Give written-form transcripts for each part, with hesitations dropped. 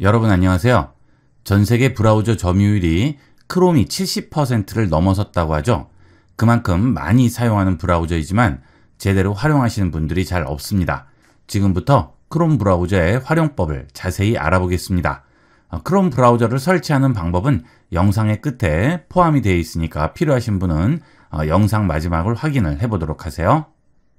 여러분 안녕하세요. 전 세계 브라우저 점유율이 크롬이 70%를 넘어섰다고 하죠. 그만큼 많이 사용하는 브라우저이지만 제대로 활용하시는 분들이 잘 없습니다. 지금부터 크롬 브라우저의 활용법을 자세히 알아보겠습니다. 크롬 브라우저를 설치하는 방법은 영상의 끝에 포함이 되어 있으니까 필요하신 분은 영상 마지막을 확인을 해보도록 하세요.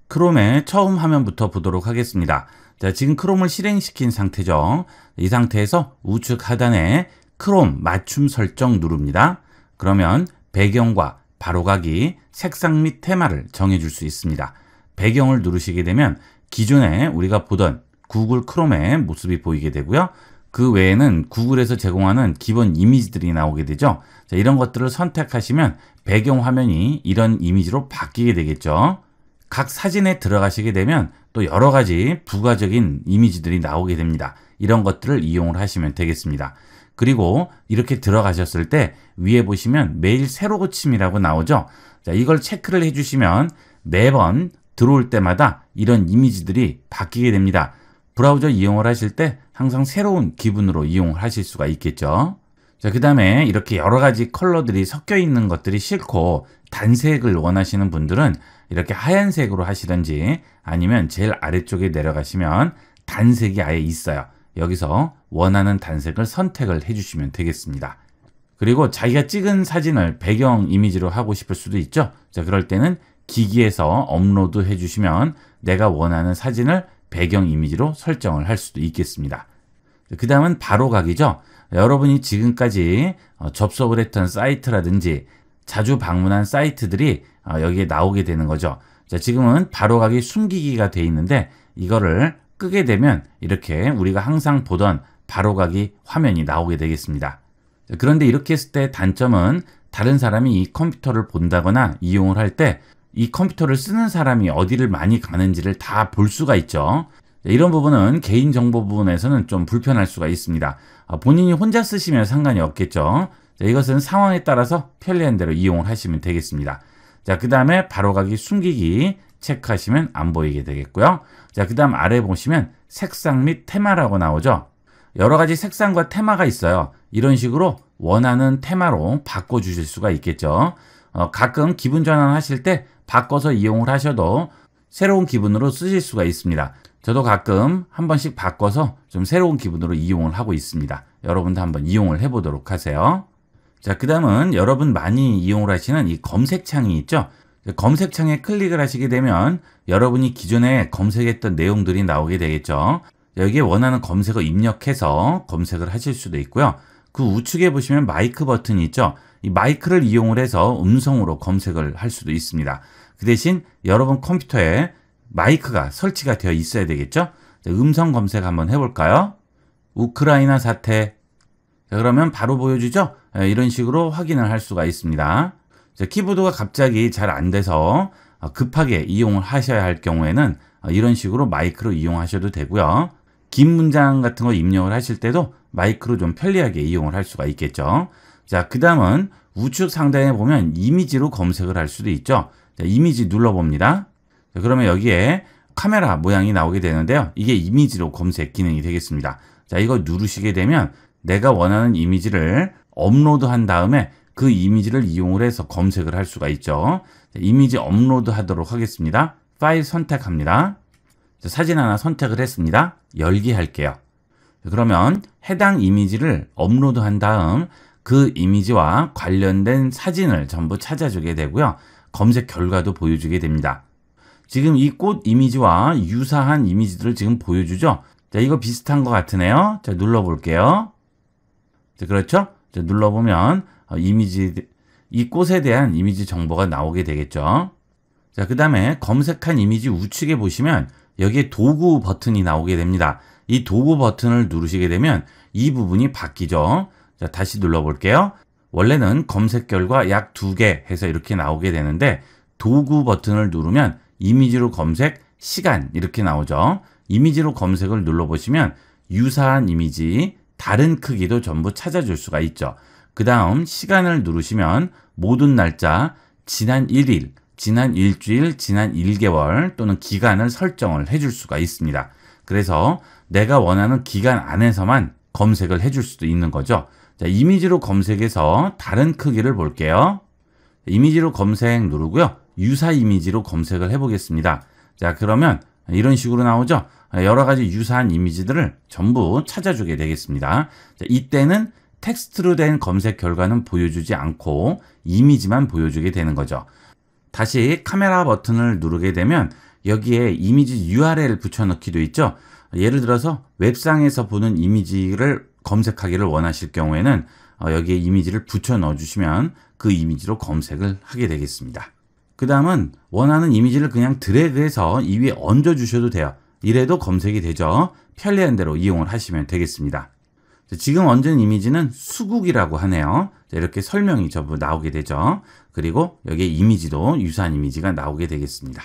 크롬의 처음 화면부터 보도록 하겠습니다. 자, 지금 크롬을 실행시킨 상태죠. 이 상태에서 우측 하단에 크롬 맞춤 설정 누릅니다. 그러면 배경과 바로가기, 색상 및 테마를 정해줄 수 있습니다. 배경을 누르시게 되면 기존에 우리가 보던 구글 크롬의 모습이 보이게 되고요. 그 외에는 구글에서 제공하는 기본 이미지들이 나오게 되죠. 자, 이런 것들을 선택하시면 배경 화면이 이런 이미지로 바뀌게 되겠죠. 각 사진에 들어가시게 되면 또 여러 가지 부가적인 이미지들이 나오게 됩니다. 이런 것들을 이용을 하시면 되겠습니다. 그리고 이렇게 들어가셨을 때 위에 보시면 매일 새로 고침이라고 나오죠. 자, 이걸 체크를 해주시면 매번 들어올 때마다 이런 이미지들이 바뀌게 됩니다. 브라우저 이용을 하실 때 항상 새로운 기분으로 이용을 하실 수가 있겠죠. 자, 그 다음에 이렇게 여러 가지 컬러들이 섞여 있는 것들이 싫고 단색을 원하시는 분들은 이렇게 하얀색으로 하시든지 아니면 제일 아래쪽에 내려가시면 단색이 아예 있어요. 여기서 원하는 단색을 선택을 해주시면 되겠습니다. 그리고 자기가 찍은 사진을 배경 이미지로 하고 싶을 수도 있죠. 자, 그럴 때는 기기에서 업로드 해주시면 내가 원하는 사진을 배경 이미지로 설정을 할 수도 있겠습니다. 그 다음은 바로가기죠. 여러분이 지금까지 접속을 했던 사이트라든지 자주 방문한 사이트들이 여기에 나오게 되는 거죠. 자, 지금은 바로가기 숨기기가 되어 있는데 이거를 끄게 되면 이렇게 우리가 항상 보던 바로가기 화면이 나오게 되겠습니다. 자, 그런데 이렇게 했을 때 단점은 다른 사람이 이 컴퓨터를 본다거나 이용을 할 때 이 컴퓨터를 쓰는 사람이 어디를 많이 가는지를 다 볼 수가 있죠. 자, 이런 부분은 개인정보 부분에서는 좀 불편할 수가 있습니다. 본인이 혼자 쓰시면 상관이 없겠죠. 자, 이것은 상황에 따라서 편리한 대로 이용을 하시면 되겠습니다. 자, 그 다음에 바로가기 숨기기 체크하시면 안 보이게 되겠고요. 자, 그 다음 아래 보시면 색상 및 테마라고 나오죠. 여러 가지 색상과 테마가 있어요. 이런 식으로 원하는 테마로 바꿔주실 수가 있겠죠. 가끔 기분 전환하실 때 바꿔서 이용을 하셔도 새로운 기분으로 쓰실 수가 있습니다. 저도 가끔 한 번씩 바꿔서 좀 새로운 기분으로 이용을 하고 있습니다. 여러분도 한번 이용을 해보도록 하세요. 자, 그 다음은 여러분 많이 이용을 하시는 이 검색창이 있죠. 검색창에 클릭을 하시게 되면 여러분이 기존에 검색했던 내용들이 나오게 되겠죠. 여기에 원하는 검색어 입력해서 검색을 하실 수도 있고요. 그 우측에 보시면 마이크 버튼이 있죠. 이 마이크를 이용을 해서 음성으로 검색을 할 수도 있습니다. 그 대신 여러분 컴퓨터에 마이크가 설치가 되어 있어야 되겠죠. 자, 음성 검색 한번 해볼까요? 우크라이나 사태. 자, 그러면 바로 보여주죠. 이런 식으로 확인을 할 수가 있습니다. 자, 키보드가 갑자기 잘 안 돼서 급하게 이용을 하셔야 할 경우에는 이런 식으로 마이크로 이용하셔도 되고요. 긴 문장 같은 거 입력을 하실 때도 마이크로 좀 편리하게 이용을 할 수가 있겠죠. 자, 그 다음은 우측 상단에 보면 이미지로 검색을 할 수도 있죠. 자, 이미지 눌러봅니다. 자, 그러면 여기에 카메라 모양이 나오게 되는데요. 이게 이미지로 검색 기능이 되겠습니다. 자, 이거 누르시게 되면 내가 원하는 이미지를 업로드한 다음에 그 이미지를 이용을 해서 검색을 할 수가 있죠. 자, 이미지 업로드 하도록 하겠습니다. 파일 선택합니다. 자, 사진 하나 선택을 했습니다. 열기 할게요. 자, 그러면 해당 이미지를 업로드한 다음 그 이미지와 관련된 사진을 전부 찾아주게 되고요. 검색 결과도 보여주게 됩니다. 지금 이 꽃 이미지와 유사한 이미지들을 지금 보여주죠. 자, 이거 비슷한 것 같으네요. 자, 눌러볼게요. 자, 그렇죠? 자, 눌러보면 이 꽃에 대한 이미지 정보가 나오게 되겠죠. 자, 그 다음에 검색한 이미지 우측에 보시면 여기에 도구 버튼이 나오게 됩니다. 이 도구 버튼을 누르시게 되면 이 부분이 바뀌죠. 자, 다시 눌러볼게요. 원래는 검색 결과 약 2개 해서 이렇게 나오게 되는데 도구 버튼을 누르면 이미지로 검색, 시간 이렇게 나오죠. 이미지로 검색을 눌러보시면 유사한 이미지, 다른 크기도 전부 찾아줄 수가 있죠. 그 다음 시간을 누르시면 모든 날짜, 지난 1일, 지난 일주일, 지난 1개월 또는 기간을 설정을 해줄 수가 있습니다. 그래서 내가 원하는 기간 안에서만 검색을 해줄 수도 있는 거죠. 자, 이미지로 검색해서 다른 크기를 볼게요. 이미지로 검색 누르고요. 유사 이미지로 검색을 해보겠습니다. 자, 그러면 이런 식으로 나오죠. 여러 가지 유사한 이미지들을 전부 찾아주게 되겠습니다. 자, 이때는 텍스트로 된 검색 결과는 보여주지 않고 이미지만 보여주게 되는 거죠. 다시 카메라 버튼을 누르게 되면 여기에 이미지 URL 붙여넣기도 있죠. 예를 들어서 웹상에서 보는 이미지를 검색하기를 원하실 경우에는 여기에 이미지를 붙여 넣어주시면 그 이미지로 검색을 하게 되겠습니다. 그 다음은 원하는 이미지를 그냥 드래그해서 이 위에 얹어주셔도 돼요. 이래도 검색이 되죠. 편리한 대로 이용을 하시면 되겠습니다. 지금 얹은 이미지는 수국이라고 하네요. 이렇게 설명이 전부 나오게 되죠. 그리고 여기에 이미지도 유사한 이미지가 나오게 되겠습니다.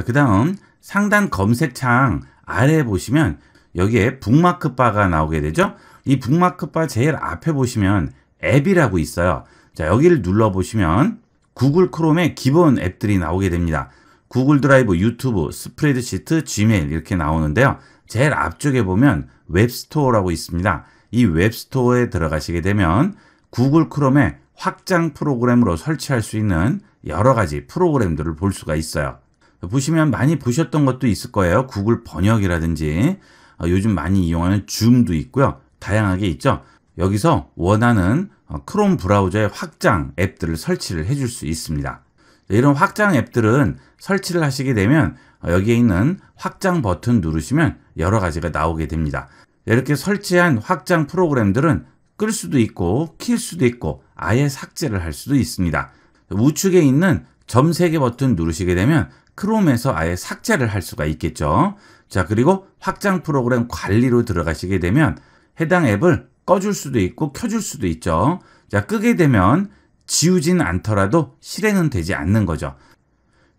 그 다음 상단 검색창 아래에 보시면 여기에 북마크 바가 나오게 되죠. 이 북마크 바 제일 앞에 보시면 앱이라고 있어요. 자, 여기를 눌러보시면 구글 크롬의 기본 앱들이 나오게 됩니다. 구글 드라이브, 유튜브, 스프레드시트, 지메일 이렇게 나오는데요. 제일 앞쪽에 보면 웹스토어라고 있습니다. 이 웹스토어에 들어가시게 되면 구글 크롬의 확장 프로그램으로 설치할 수 있는 여러 가지 프로그램들을 볼 수가 있어요. 보시면 많이 보셨던 것도 있을 거예요. 구글 번역이라든지 요즘 많이 이용하는 줌도 있고요. 다양하게 있죠. 여기서 원하는 크롬 브라우저의 확장 앱들을 설치를 해줄 수 있습니다. 이런 확장 앱들은 설치를 하시게 되면 여기에 있는 확장 버튼 누르시면 여러 가지가 나오게 됩니다. 이렇게 설치한 확장 프로그램들은 끌 수도 있고 킬 수도 있고 아예 삭제를 할 수도 있습니다. 우측에 있는 점 3개 버튼 누르시게 되면 크롬에서 아예 삭제를 할 수가 있겠죠. 자, 그리고 확장 프로그램 관리로 들어가시게 되면 해당 앱을 꺼줄 수도 있고 켜줄 수도 있죠. 자, 끄게 되면 지우진 않더라도 실행은 되지 않는 거죠.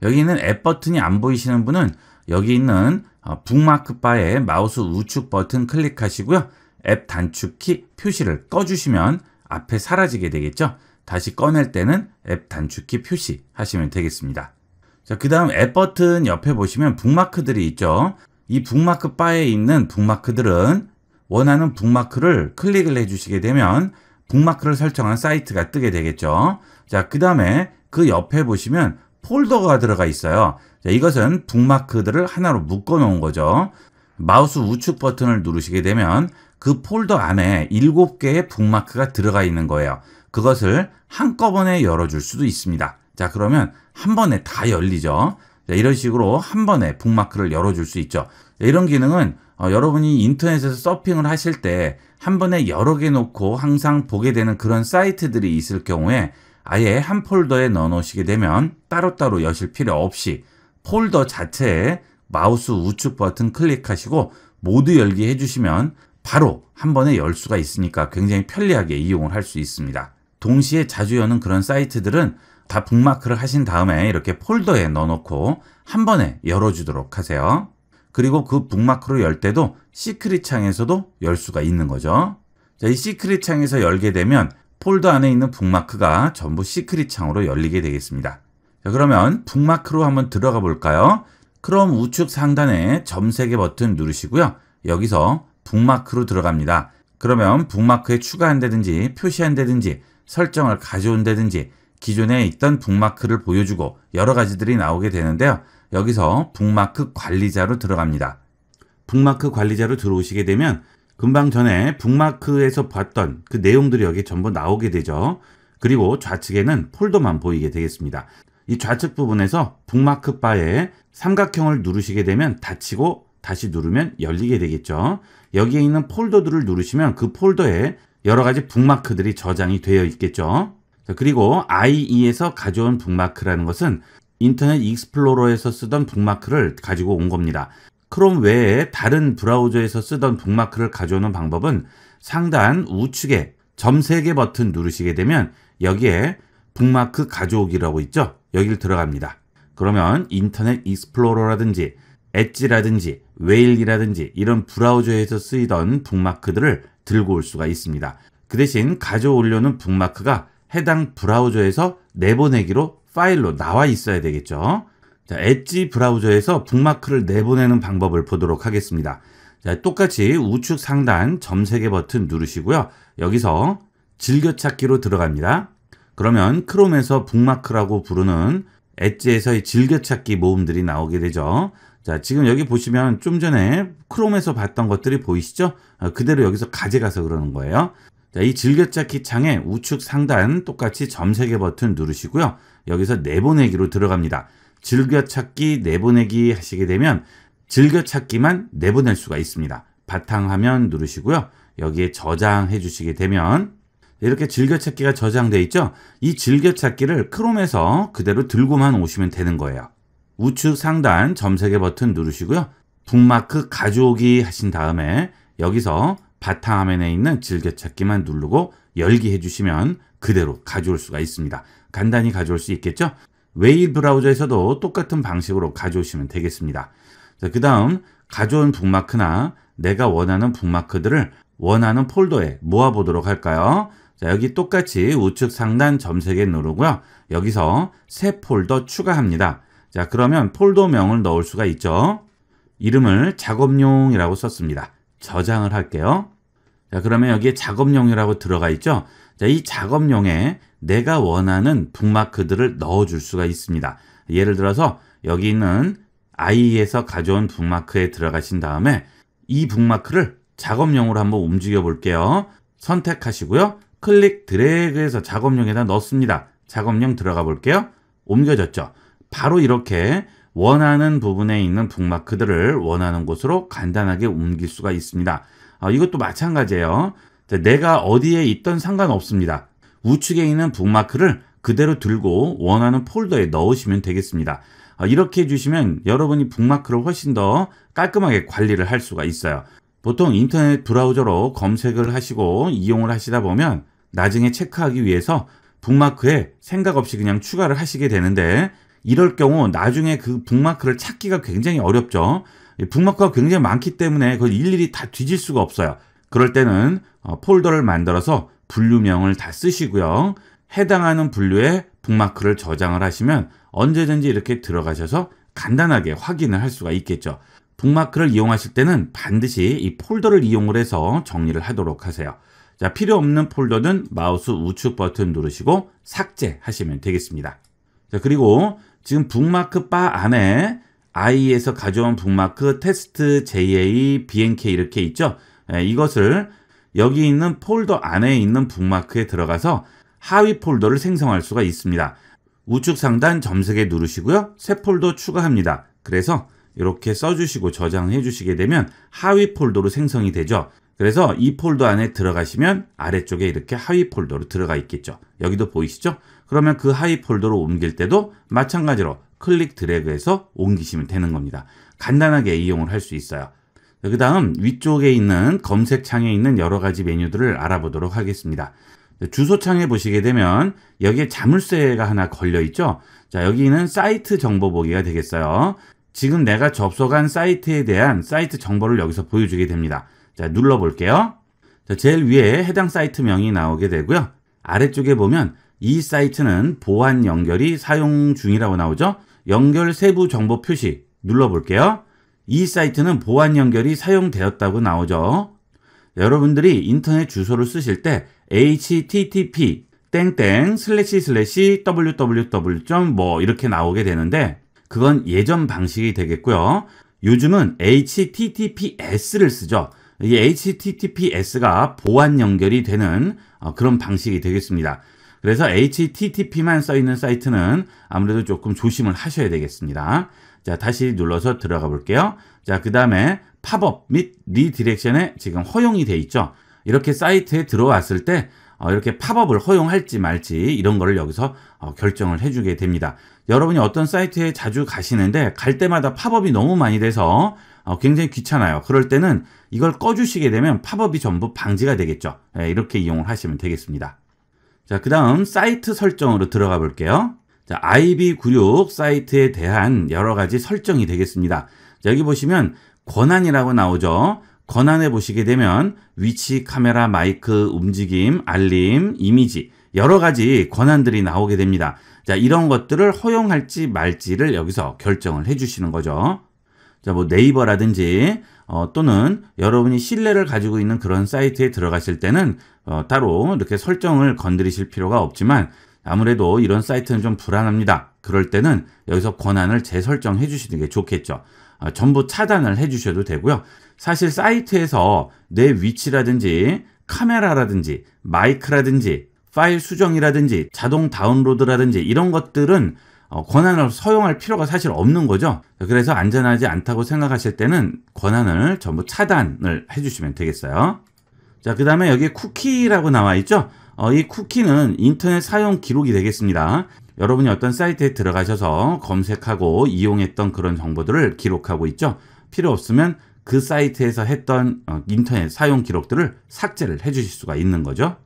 여기 있는 앱 버튼이 안 보이시는 분은 여기 있는 북마크 바에 마우스 우측 버튼 클릭하시고요. 앱 단축키 표시를 꺼주시면 앞에 사라지게 되겠죠. 다시 꺼낼 때는 앱 단축키 표시 하시면 되겠습니다. 자, 그 다음 앱 버튼 옆에 보시면 북마크들이 있죠. 이 북마크 바에 있는 북마크들은 원하는 북마크를 클릭을 해주시게 되면 북마크를 설정한 사이트가 뜨게 되겠죠. 자, 그 다음에 그 옆에 보시면 폴더가 들어가 있어요. 자, 이것은 북마크들을 하나로 묶어 놓은 거죠. 마우스 우측 버튼을 누르시게 되면 그 폴더 안에 7개의 북마크가 들어가 있는 거예요. 그것을 한꺼번에 열어줄 수도 있습니다. 자, 그러면 한 번에 다 열리죠. 자, 이런 식으로 한 번에 북마크를 열어줄 수 있죠. 자, 이런 기능은 여러분이 인터넷에서 서핑을 하실 때 한 번에 여러 개 놓고 항상 보게 되는 그런 사이트들이 있을 경우에 아예 한 폴더에 넣어 놓으시게 되면 따로따로 여실 필요 없이 폴더 자체에 마우스 우측 버튼 클릭하시고 모두 열기 해주시면 바로 한 번에 열 수가 있으니까 굉장히 편리하게 이용을 할 수 있습니다. 동시에 자주 여는 그런 사이트들은 다 북마크를 하신 다음에 이렇게 폴더에 넣어놓고 한 번에 열어주도록 하세요. 그리고 그 북마크로 열 때도 시크릿 창에서도 열 수가 있는 거죠. 자, 이 시크릿 창에서 열게 되면 폴더 안에 있는 북마크가 전부 시크릿 창으로 열리게 되겠습니다. 자, 그러면 북마크로 한번 들어가 볼까요? 크롬 우측 상단에 점 3개 버튼 누르시고요. 여기서 북마크로 들어갑니다. 그러면 북마크에 추가한다든지 표시한다든지 설정을 가져온다든지 기존에 있던 북마크를 보여주고 여러 가지들이 나오게 되는데요. 여기서 북마크 관리자로 들어갑니다. 북마크 관리자로 들어오시게 되면 금방 전에 북마크에서 봤던 그 내용들이 여기 전부 나오게 되죠. 그리고 좌측에는 폴더만 보이게 되겠습니다. 이 좌측 부분에서 북마크 바에 삼각형을 누르시게 되면 닫히고 다시 누르면 열리게 되겠죠. 여기에 있는 폴더들을 누르시면 그 폴더에 여러 가지 북마크들이 저장이 되어 있겠죠. 그리고 IE에서 가져온 북마크라는 것은 인터넷 익스플로러에서 쓰던 북마크를 가지고 온 겁니다. 크롬 외에 다른 브라우저에서 쓰던 북마크를 가져오는 방법은 상단 우측에 점 3개 버튼 누르시게 되면 여기에 북마크 가져오기라고 있죠. 여기를 들어갑니다. 그러면 인터넷 익스플로러라든지 엣지라든지 웨일이라든지 이런 브라우저에서 쓰이던 북마크들을 들고 올 수가 있습니다. 그 대신 가져오려는 북마크가 해당 브라우저에서 내보내기로 파일로 나와 있어야 되겠죠. 자, 엣지 브라우저에서 북마크를 내보내는 방법을 보도록 하겠습니다. 자, 똑같이 우측 상단 점세개 버튼 누르시고요. 여기서 즐겨찾기로 들어갑니다. 그러면 크롬에서 북마크라고 부르는 엣지에서의 즐겨찾기 모음들이 나오게 되죠. 자, 지금 여기 보시면 좀 전에 크롬에서 봤던 것들이 보이시죠? 그대로 여기서 가져가서 그러는 거예요. 자, 이 즐겨찾기 창에 우측 상단 똑같이 점세개 버튼 누르시고요. 여기서 내보내기로 들어갑니다. 즐겨찾기 내보내기 하시게 되면 즐겨찾기만 내보낼 수가 있습니다. 바탕화면 누르시고요. 여기에 저장해 주시게 되면 이렇게 즐겨찾기가 저장되어 있죠. 이 즐겨찾기를 크롬에서 그대로 들고만 오시면 되는 거예요. 우측 상단 점세개 버튼 누르시고요. 북마크 가져오기 하신 다음에 여기서 바탕화면에 있는 즐겨찾기만 누르고 열기 해주시면 그대로 가져올 수가 있습니다. 간단히 가져올 수 있겠죠? 웨이 브라우저에서도 똑같은 방식으로 가져오시면 되겠습니다. 그 다음 가져온 북마크나 내가 원하는 북마크들을 원하는 폴더에 모아보도록 할까요? 자, 여기 똑같이 우측 상단 점세개 누르고요. 여기서 새 폴더 추가합니다. 자, 그러면 폴더명을 넣을 수가 있죠. 이름을 작업용이라고 썼습니다. 저장을 할게요. 자, 그러면 여기에 작업용이라고 들어가 있죠. 자, 이 작업용에 내가 원하는 북마크들을 넣어줄 수가 있습니다. 예를 들어서 여기 있는 i에서 가져온 북마크에 들어가신 다음에 이 북마크를 작업용으로 한번 움직여 볼게요. 선택하시고요. 클릭 드래그해서 작업용에다 넣습니다. 작업용 들어가 볼게요. 옮겨졌죠. 바로 이렇게 원하는 부분에 있는 북마크들을 원하는 곳으로 간단하게 옮길 수가 있습니다. 이것도 마찬가지예요. 내가 어디에 있던 상관없습니다. 우측에 있는 북마크를 그대로 들고 원하는 폴더에 넣으시면 되겠습니다. 이렇게 해주시면 여러분이 북마크를 훨씬 더 깔끔하게 관리를 할 수가 있어요. 보통 인터넷 브라우저로 검색을 하시고 이용을 하시다 보면 나중에 체크하기 위해서 북마크에 생각 없이 그냥 추가를 하시게 되는데 이럴 경우 나중에 그 북마크를 찾기가 굉장히 어렵죠. 북마크가 굉장히 많기 때문에 그걸 일일이 다 뒤질 수가 없어요. 그럴 때는 폴더를 만들어서 분류명을 다 쓰시고요. 해당하는 분류에 북마크를 저장을 하시면 언제든지 이렇게 들어가셔서 간단하게 확인을 할 수가 있겠죠. 북마크를 이용하실 때는 반드시 이 폴더를 이용을 해서 정리를 하도록 하세요. 자, 필요 없는 폴더는 마우스 우측 버튼 누르시고 삭제하시면 되겠습니다. 자, 그리고 지금 북마크 바 안에 i에서 가져온 북마크 테스트 JA BNK 이렇게 있죠. 이것을 여기 있는 폴더 안에 있는 북마크에 들어가서 하위 폴더를 생성할 수가 있습니다. 우측 상단 점세개 누르시고요. 새 폴더 추가합니다. 그래서 이렇게 써주시고 저장해 주시게 되면 하위 폴더로 생성이 되죠. 그래서 이 폴더 안에 들어가시면 아래쪽에 이렇게 하위 폴더로 들어가 있겠죠. 여기도 보이시죠? 그러면 그 하위 폴더로 옮길 때도 마찬가지로 클릭 드래그해서 옮기시면 되는 겁니다. 간단하게 이용을 할 수 있어요. 그 다음 위쪽에 있는 검색창에 있는 여러 가지 메뉴들을 알아보도록 하겠습니다. 주소창에 보시게 되면 여기에 자물쇠가 하나 걸려 있죠. 자, 여기는 사이트 정보 보기가 되겠어요. 지금 내가 접속한 사이트에 대한 사이트 정보를 여기서 보여주게 됩니다. 자, 눌러볼게요. 자, 제일 위에 해당 사이트명이 나오게 되고요. 아래쪽에 보면 이 사이트는 보안 연결이 사용 중이라고 나오죠. 연결 세부 정보 표시 눌러볼게요. 이 사이트는 보안 연결이 사용되었다고 나오죠. 여러분들이 인터넷 주소를 쓰실 때 http www. 뭐 이렇게 나오게 되는데 그건 예전 방식이 되겠고요. 요즘은 https를 쓰죠. 이 https가 보안 연결이 되는 그런 방식이 되겠습니다. 그래서 http만 써 있는 사이트는 아무래도 조금 조심을 하셔야 되겠습니다. 자, 다시 눌러서 들어가 볼게요. 자, 그 다음에 팝업 및 리디렉션에 지금 허용이 돼 있죠. 이렇게 사이트에 들어왔을 때 이렇게 팝업을 허용할지 말지 이런 거를 여기서 결정을 해주게 됩니다. 여러분이 어떤 사이트에 자주 가시는데 갈 때마다 팝업이 너무 많이 돼서 굉장히 귀찮아요. 그럴 때는 이걸 꺼주시게 되면 팝업이 전부 방지가 되겠죠. 이렇게 이용을 하시면 되겠습니다. 자, 그 다음 사이트 설정으로 들어가 볼게요. 자, IB96 사이트에 대한 여러 가지 설정이 되겠습니다. 자, 여기 보시면 권한이라고 나오죠. 권한에 보시게 되면 위치, 카메라, 마이크, 움직임, 알림, 이미지 여러 가지 권한들이 나오게 됩니다. 자, 이런 것들을 허용할지 말지를 여기서 결정을 해주시는 거죠. 자, 뭐 네이버라든지 또는 여러분이 신뢰를 가지고 있는 그런 사이트에 들어가실 때는 따로 이렇게 설정을 건드리실 필요가 없지만 아무래도 이런 사이트는 좀 불안합니다. 그럴 때는 여기서 권한을 재설정해 주시는 게 좋겠죠. 전부 차단을 해 주셔도 되고요. 사실 사이트에서 내 위치라든지 카메라라든지 마이크라든지 파일 수정이라든지 자동 다운로드라든지 이런 것들은 권한을 허용할 필요가 사실 없는 거죠. 그래서 안전하지 않다고 생각하실 때는 권한을 전부 차단을 해주시면 되겠어요. 자, 그 다음에 여기 쿠키라고 나와 있죠. 이 쿠키는 인터넷 사용 기록이 되겠습니다. 여러분이 어떤 사이트에 들어가셔서 검색하고 이용했던 그런 정보들을 기록하고 있죠. 필요 없으면 그 사이트에서 했던 인터넷 사용 기록들을 삭제를 해주실 수가 있는 거죠.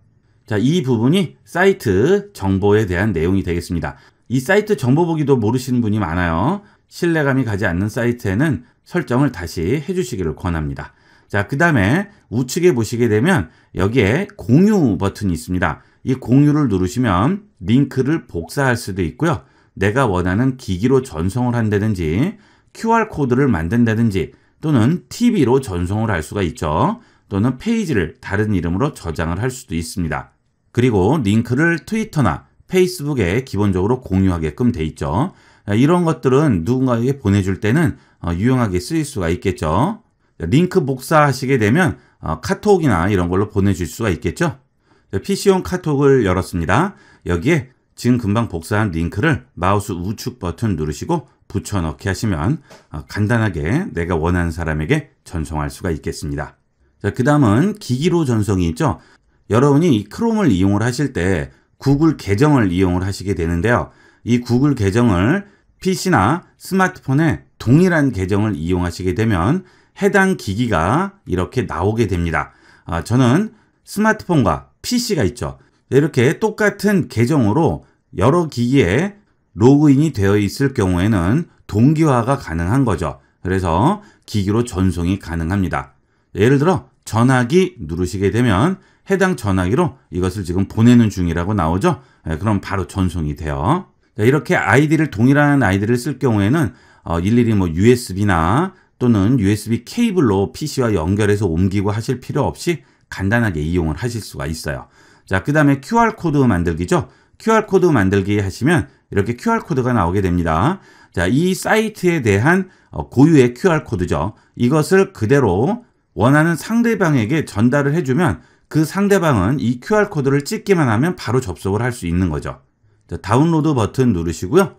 자, 이 부분이 사이트 정보에 대한 내용이 되겠습니다. 이 사이트 정보 보기도 모르시는 분이 많아요. 신뢰감이 가지 않는 사이트에는 설정을 다시 해주시기를 권합니다. 자, 그 다음에 우측에 보시게 되면 여기에 공유 버튼이 있습니다. 이 공유를 누르시면 링크를 복사할 수도 있고요. 내가 원하는 기기로 전송을 한다든지 QR코드를 만든다든지 또는 TV로 전송을 할 수가 있죠. 또는 페이지를 다른 이름으로 저장을 할 수도 있습니다. 그리고 링크를 트위터나 페이스북에 기본적으로 공유하게끔 돼 있죠. 이런 것들은 누군가에게 보내줄 때는 유용하게 쓰일 수가 있겠죠. 링크 복사하시게 되면 카톡이나 이런 걸로 보내줄 수가 있겠죠. PC용 카톡을 열었습니다. 여기에 지금 금방 복사한 링크를 마우스 우측 버튼 누르시고 붙여넣기 하시면 간단하게 내가 원하는 사람에게 전송할 수가 있겠습니다. 자, 그 다음은 기기로 전송이 있죠. 여러분이 이 크롬을 이용을 하실 때 구글 계정을 이용을 하시게 되는데요. 이 구글 계정을 PC나 스마트폰에 동일한 계정을 이용하시게 되면 해당 기기가 이렇게 나오게 됩니다. 저는 스마트폰과 PC가 있죠. 이렇게 똑같은 계정으로 여러 기기에 로그인이 되어 있을 경우에는 동기화가 가능한 거죠. 그래서 기기로 전송이 가능합니다. 예를 들어 전화기 누르시게 되면 해당 전화기로 이것을 지금 보내는 중이라고 나오죠. 그럼 바로 전송이 돼요. 이렇게 아이디를 동일한 아이디를 쓸 경우에는 일일이 뭐 USB나 또는 USB 케이블로 PC와 연결해서 옮기고 하실 필요 없이 간단하게 이용을 하실 수가 있어요. 자, 그 다음에 QR코드 만들기죠. QR코드 만들기 하시면 이렇게 QR코드가 나오게 됩니다. 자, 이 사이트에 대한 고유의 QR코드죠. 이것을 그대로 원하는 상대방에게 전달을 해주면 그 상대방은 이 QR코드를 찍기만 하면 바로 접속을 할 수 있는 거죠. 자, 다운로드 버튼 누르시고요.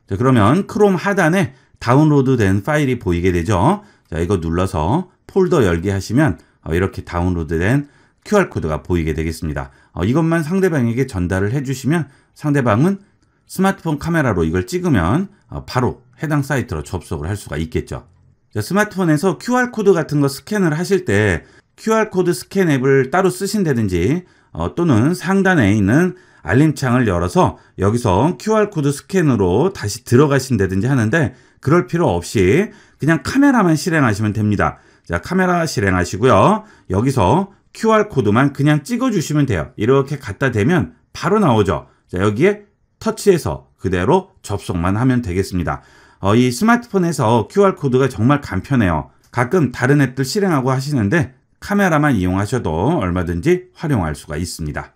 자, 그러면 크롬 하단에 다운로드 된 파일이 보이게 되죠. 자, 이거 눌러서 폴더 열기 하시면 이렇게 다운로드 된 QR코드가 보이게 되겠습니다. 이것만 상대방에게 전달을 해주시면 상대방은 스마트폰 카메라로 이걸 찍으면 바로 해당 사이트로 접속을 할 수가 있겠죠. 자, 스마트폰에서 QR코드 같은 거 스캔을 하실 때 QR코드 스캔 앱을 따로 쓰신다든지 또는 상단에 있는 알림창을 열어서 여기서 QR코드 스캔으로 다시 들어가신다든지 하는데 그럴 필요 없이 그냥 카메라만 실행하시면 됩니다. 자, 카메라 실행하시고요. 여기서 QR코드만 그냥 찍어주시면 돼요. 이렇게 갖다 대면 바로 나오죠. 자, 여기에 터치해서 그대로 접속만 하면 되겠습니다. 이 스마트폰에서 QR코드가 정말 간편해요. 가끔 다른 앱들 실행하고 하시는데 카메라만 이용하셔도 얼마든지 활용할 수가 있습니다.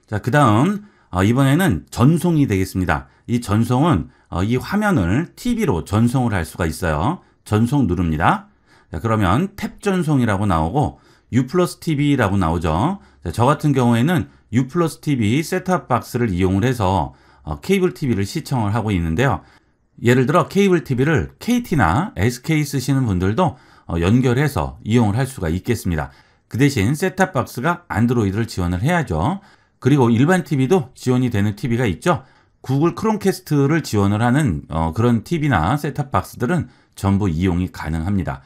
자, 그 다음 이번에는 전송이 되겠습니다. 이 전송은 이 화면을 TV로 전송을 할 수가 있어요. 전송 누릅니다. 자, 그러면 탭 전송이라고 나오고 U 플러스 TV라고 나오죠. 자, 저 같은 경우에는 U 플러스 TV 셋탑 박스를 이용을 해서 케이블 TV를 시청을 하고 있는데요. 예를 들어 케이블 TV를 KT나 SK 쓰시는 분들도 연결해서 이용을 할 수가 있겠습니다. 그 대신 셋탑 박스가 안드로이드를 지원을 해야죠. 그리고 일반 TV도 지원이 되는 TV가 있죠. 구글 크롬캐스트를 지원을 하는 그런 TV나 셋탑 박스들은 전부 이용이 가능합니다.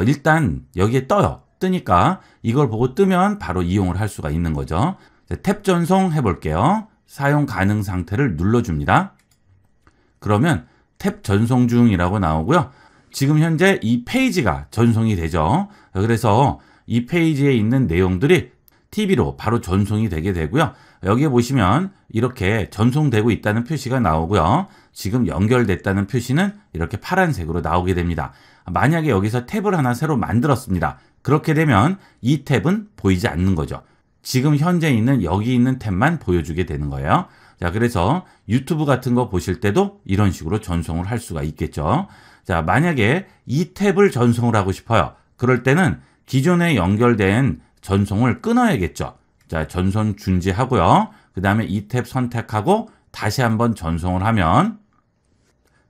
일단 여기에 떠요. 뜨니까 이걸 보고 뜨면 바로 이용을 할 수가 있는 거죠. 탭 전송 해볼게요. 사용 가능 상태를 눌러줍니다. 그러면 탭 전송 중이라고 나오고요. 지금 현재 이 페이지가 전송이 되죠. 그래서 이 페이지에 있는 내용들이 TV로 바로 전송이 되게 되고요. 여기에 보시면 이렇게 전송되고 있다는 표시가 나오고요. 지금 연결됐다는 표시는 이렇게 파란색으로 나오게 됩니다. 만약에 여기서 탭을 하나 새로 만들었습니다. 그렇게 되면 이 탭은 보이지 않는 거죠. 지금 현재 있는 여기 있는 탭만 보여주게 되는 거예요. 자, 그래서 유튜브 같은 거 보실 때도 이런 식으로 전송을 할 수가 있겠죠. 자, 만약에 이 탭을 전송을 하고 싶어요. 그럴 때는 기존에 연결된 전송을 끊어야겠죠. 자, 전송 중지하고요. 그 다음에 이 탭 선택하고 다시 한번 전송을 하면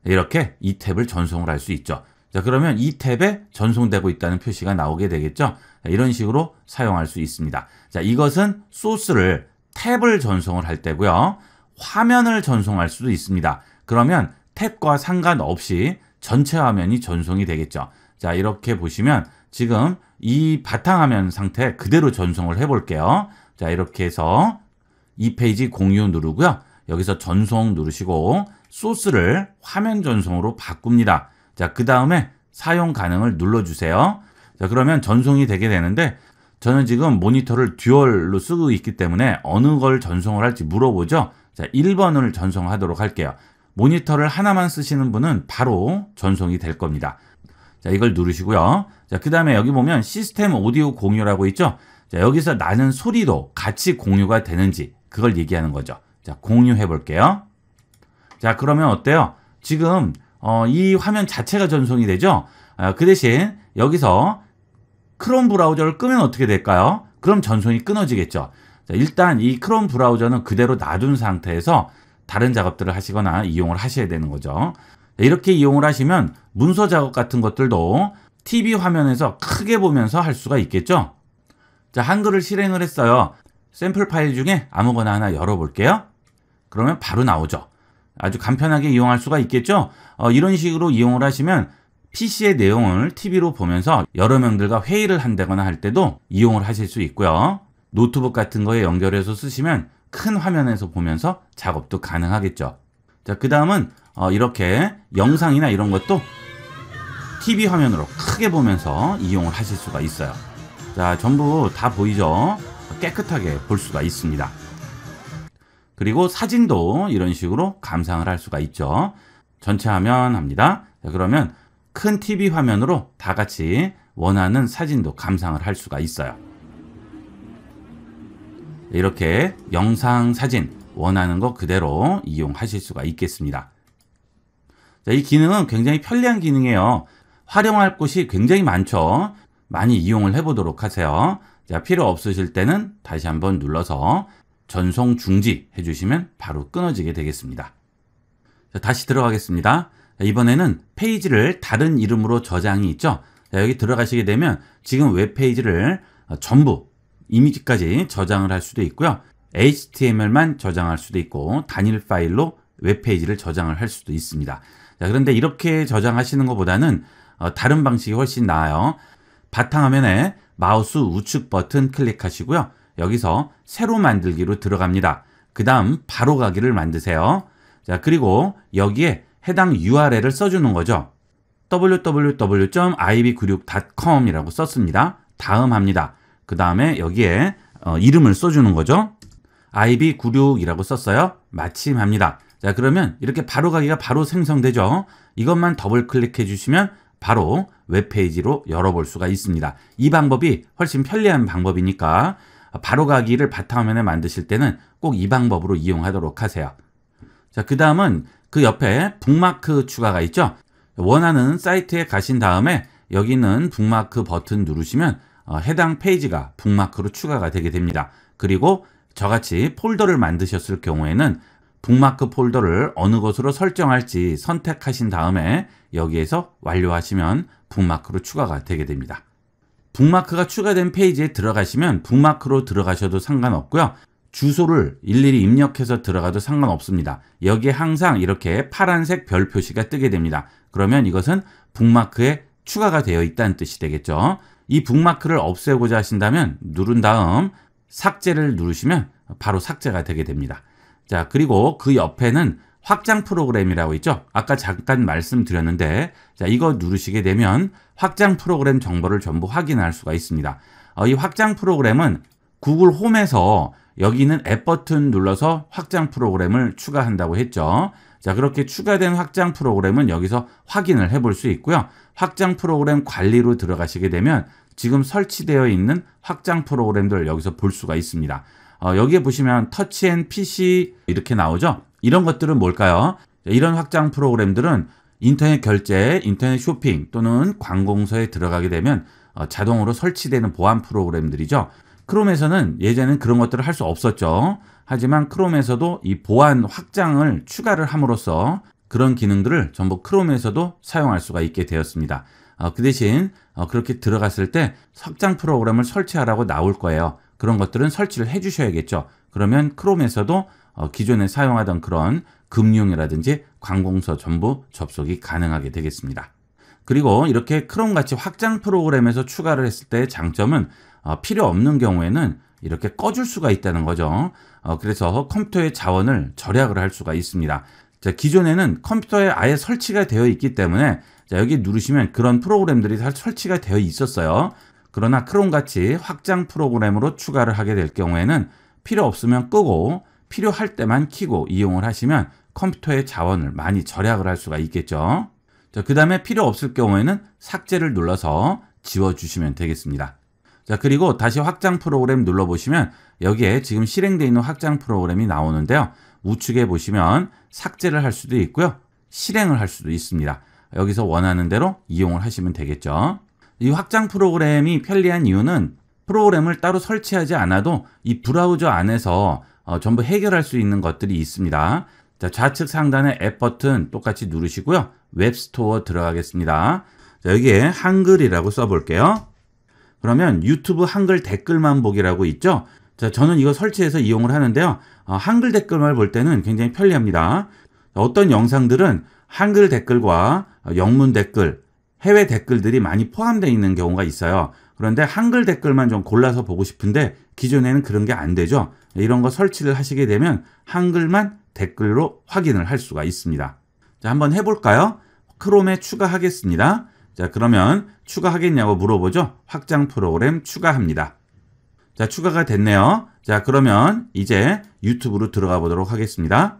이렇게 이 탭을 전송을 할 수 있죠. 자, 그러면 이 탭에 전송되고 있다는 표시가 나오게 되겠죠. 자, 이런 식으로 사용할 수 있습니다. 자, 이것은 소스를 탭을 전송을 할 때고요. 화면을 전송할 수도 있습니다. 그러면 탭과 상관없이 전체 화면이 전송이 되겠죠. 자, 이렇게 보시면 지금 이 바탕화면 상태 그대로 전송을 해볼게요. 자, 이렇게 해서 이 페이지 공유 누르고요. 여기서 전송 누르시고 소스를 화면 전송으로 바꿉니다. 자, 그 다음에 사용 가능을 눌러주세요. 자, 그러면 전송이 되게 되는데 저는 지금 모니터를 듀얼로 쓰고 있기 때문에 어느 걸 전송을 할지 물어보죠. 자, 1번을 전송하도록 할게요. 모니터를 하나만 쓰시는 분은 바로 전송이 될 겁니다. 자, 이걸 누르시고요. 자, 그 다음에 여기 보면 시스템 오디오 공유라고 있죠. 자, 여기서 나는 소리도 같이 공유가 되는지 그걸 얘기하는 거죠. 자, 공유해 볼게요. 자, 그러면 어때요? 지금 이 화면 자체가 전송이 되죠. 그 대신 여기서 크롬 브라우저를 끄면 어떻게 될까요? 그럼 전송이 끊어지겠죠. 자, 일단 이 크롬 브라우저는 그대로 놔둔 상태에서 다른 작업들을 하시거나 이용을 하셔야 되는 거죠. 이렇게 이용을 하시면 문서 작업 같은 것들도 TV 화면에서 크게 보면서 할 수가 있겠죠. 자, 한글을 실행을 했어요. 샘플 파일 중에 아무거나 하나 열어볼게요. 그러면 바로 나오죠. 아주 간편하게 이용할 수가 있겠죠. 이런 식으로 이용을 하시면 PC의 내용을 TV로 보면서 여러 명들과 회의를 한다거나 할 때도 이용을 하실 수 있고요. 노트북 같은 거에 연결해서 쓰시면 큰 화면에서 보면서 작업도 가능하겠죠. 자, 그 다음은 이렇게 영상이나 이런 것도 TV 화면으로 크게 보면서 이용을 하실 수가 있어요. 자, 전부 다 보이죠? 깨끗하게 볼 수가 있습니다. 그리고 사진도 이런 식으로 감상을 할 수가 있죠. 전체 화면 합니다. 자, 그러면 큰 TV 화면으로 다 같이 원하는 사진도 감상을 할 수가 있어요. 이렇게 영상, 사진 원하는 거 그대로 이용하실 수가 있겠습니다. 자, 이 기능은 굉장히 편리한 기능이에요. 활용할 곳이 굉장히 많죠. 많이 이용을 해보도록 하세요. 자, 필요 없으실 때는 다시 한번 눌러서 전송 중지 해주시면 바로 끊어지게 되겠습니다. 자, 다시 들어가겠습니다. 자, 이번에는 페이지를 다른 이름으로 저장이 있죠. 자, 여기 들어가시게 되면 지금 웹페이지를 전부 이미지까지 저장을 할 수도 있고요. HTML만 저장할 수도 있고 단일 파일로 웹페이지를 저장을 할 수도 있습니다. 자, 그런데 이렇게 저장하시는 것보다는 다른 방식이 훨씬 나아요. 바탕화면에 마우스 우측 버튼 클릭하시고요. 여기서 새로 만들기로 들어갑니다. 그 다음 바로 가기를 만드세요. 자, 그리고 여기에 해당 URL을 써주는 거죠. www.ib96.com 이라고 썼습니다. 다음 합니다. 그 다음에 여기에 이름을 써주는 거죠. ib96이라고 썼어요. 마침 합니다. 자, 그러면 이렇게 바로 가기가 바로 생성되죠. 이것만 더블 클릭해 주시면 바로 웹페이지로 열어볼 수가 있습니다. 이 방법이 훨씬 편리한 방법이니까 바로 가기를 바탕화면에 만드실 때는 꼭 이 방법으로 이용하도록 하세요. 자, 그 다음은 그 옆에 북마크 추가가 있죠. 원하는 사이트에 가신 다음에 여기 있는 북마크 버튼 누르시면 해당 페이지가 북마크로 추가가 되게 됩니다. 그리고 저같이 폴더를 만드셨을 경우에는 북마크 폴더를 어느 곳으로 설정할지 선택하신 다음에 여기에서 완료하시면 북마크로 추가가 되게 됩니다. 북마크가 추가된 페이지에 들어가시면 북마크로 들어가셔도 상관없고요. 주소를 일일이 입력해서 들어가도 상관없습니다. 여기에 항상 이렇게 파란색 별 표시가 뜨게 됩니다. 그러면 이것은 북마크에 추가가 되어 있다는 뜻이 되겠죠. 이 북마크를 없애고자 하신다면 누른 다음 삭제를 누르시면 바로 삭제가 되게 됩니다. 자, 그리고 그 옆에는 확장 프로그램이라고 있죠. 아까 잠깐 말씀드렸는데, 자, 이거 누르시게 되면 확장 프로그램 정보를 전부 확인할 수가 있습니다. 이 확장 프로그램은 구글 홈에서 여기 있는 앱 버튼 눌러서 확장 프로그램을 추가한다고 했죠. 자, 그렇게 추가된 확장 프로그램은 여기서 확인을 해볼 수 있고요. 확장 프로그램 관리로 들어가시게 되면 지금 설치되어 있는 확장 프로그램들 여기서 볼 수가 있습니다. 여기에 보시면 터치 앤 PC 이렇게 나오죠. 이런 것들은 뭘까요? 이런 확장 프로그램들은 인터넷 결제, 인터넷 쇼핑 또는 관공서에 들어가게 되면 자동으로 설치되는 보안 프로그램들이죠. 크롬에서는 예전에는 그런 것들을 할 수 없었죠. 하지만 크롬에서도 이 보안 확장을 추가를 함으로써 그런 기능들을 전부 크롬에서도 사용할 수가 있게 되었습니다. 그 대신 그렇게 들어갔을 때 확장 프로그램을 설치하라고 나올 거예요. 그런 것들은 설치를 해 주셔야겠죠. 그러면 크롬에서도 기존에 사용하던 그런 금융이라든지 관공서 전부 접속이 가능하게 되겠습니다. 그리고 이렇게 크롬같이 확장 프로그램에서 추가를 했을 때의 장점은 필요 없는 경우에는 이렇게 꺼줄 수가 있다는 거죠. 그래서 컴퓨터의 자원을 절약을 할 수가 있습니다. 자, 기존에는 컴퓨터에 아예 설치가 되어 있기 때문에 자, 여기 누르시면 그런 프로그램들이 다 설치가 되어 있었어요. 그러나 크롬같이 확장 프로그램으로 추가를 하게 될 경우에는 필요 없으면 끄고 필요할 때만 켜고 이용을 하시면 컴퓨터의 자원을 많이 절약을 할 수가 있겠죠. 자, 그 다음에 필요 없을 경우에는 삭제를 눌러서 지워주시면 되겠습니다. 자, 그리고 다시 확장 프로그램 눌러보시면 여기에 지금 실행되어 있는 확장 프로그램이 나오는데요. 우측에 보시면 삭제를 할 수도 있고요. 실행을 할 수도 있습니다. 여기서 원하는 대로 이용을 하시면 되겠죠. 이 확장 프로그램이 편리한 이유는 프로그램을 따로 설치하지 않아도 이 브라우저 안에서 전부 해결할 수 있는 것들이 있습니다. 자, 좌측 상단의 앱 버튼 똑같이 누르시고요. 웹스토어 들어가겠습니다. 자, 여기에 한글이라고 써볼게요. 그러면 유튜브 한글 댓글만 보기라고 있죠. 자, 저는 이거 설치해서 이용을 하는데요. 한글 댓글만 볼 때는 굉장히 편리합니다. 어떤 영상들은 한글 댓글과 영문 댓글, 해외 댓글들이 많이 포함되어 있는 경우가 있어요. 그런데 한글 댓글만 좀 골라서 보고 싶은데 기존에는 그런 게 안 되죠. 이런 거 설치를 하시게 되면 한글만 댓글로 확인을 할 수가 있습니다. 자, 한번 해볼까요? 크롬에 추가하겠습니다. 자, 그러면 추가하겠냐고 물어보죠. 확장 프로그램 추가합니다. 자, 추가가 됐네요. 자, 그러면 이제 유튜브로 들어가 보도록 하겠습니다.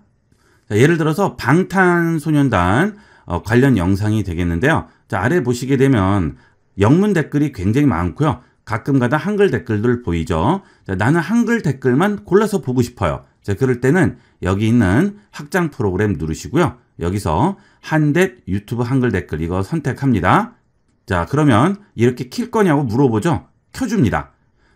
자, 예를 들어서 방탄소년단 관련 영상이 되겠는데요. 자, 아래 보시게 되면 영문 댓글이 굉장히 많고요. 가끔가다 한글 댓글들 보이죠. 자, 나는 한글 댓글만 골라서 보고 싶어요. 자, 그럴 때는 여기 있는 확장 프로그램 누르시고요. 여기서 한댓 유튜브 한글 댓글 이거 선택합니다. 자, 그러면 이렇게 킬 거냐고 물어보죠. 켜줍니다.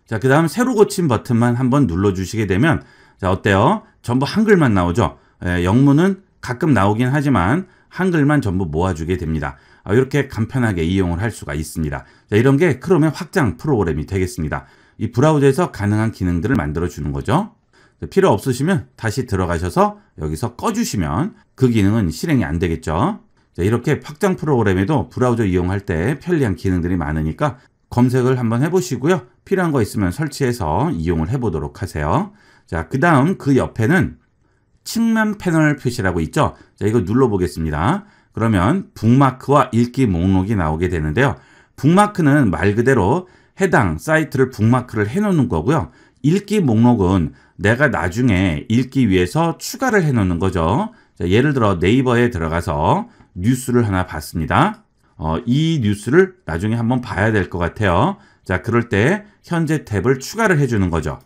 자, 그 다음 새로 고친 버튼만 한번 눌러주시게 되면 자, 어때요? 전부 한글만 나오죠. 영문은 가끔 나오긴 하지만 한글만 전부 모아주게 됩니다. 이렇게 간편하게 이용을 할 수가 있습니다. 자, 이런 게 크롬의 확장 프로그램이 되겠습니다. 이 브라우저에서 가능한 기능들을 만들어 주는 거죠. 필요 없으시면 다시 들어가셔서 여기서 꺼주시면 그 기능은 실행이 안 되겠죠. 자, 이렇게 확장 프로그램에도 브라우저 이용할 때 편리한 기능들이 많으니까 검색을 한번 해보시고요. 필요한 거 있으면 설치해서 이용을 해보도록 하세요. 자, 그 다음 그 옆에는 측면 패널 표시라고 있죠. 자, 이거 눌러보겠습니다. 그러면 북마크와 읽기 목록이 나오게 되는데요. 북마크는 말 그대로 해당 사이트를 북마크를 해놓는 거고요. 읽기 목록은 내가 나중에 읽기 위해서 추가를 해놓는 거죠. 자, 예를 들어 네이버에 들어가서 뉴스를 하나 봤습니다. 이 뉴스를 나중에 한번 봐야 될 것 같아요. 자, 그럴 때 현재 탭을 추가를 해주는 거죠.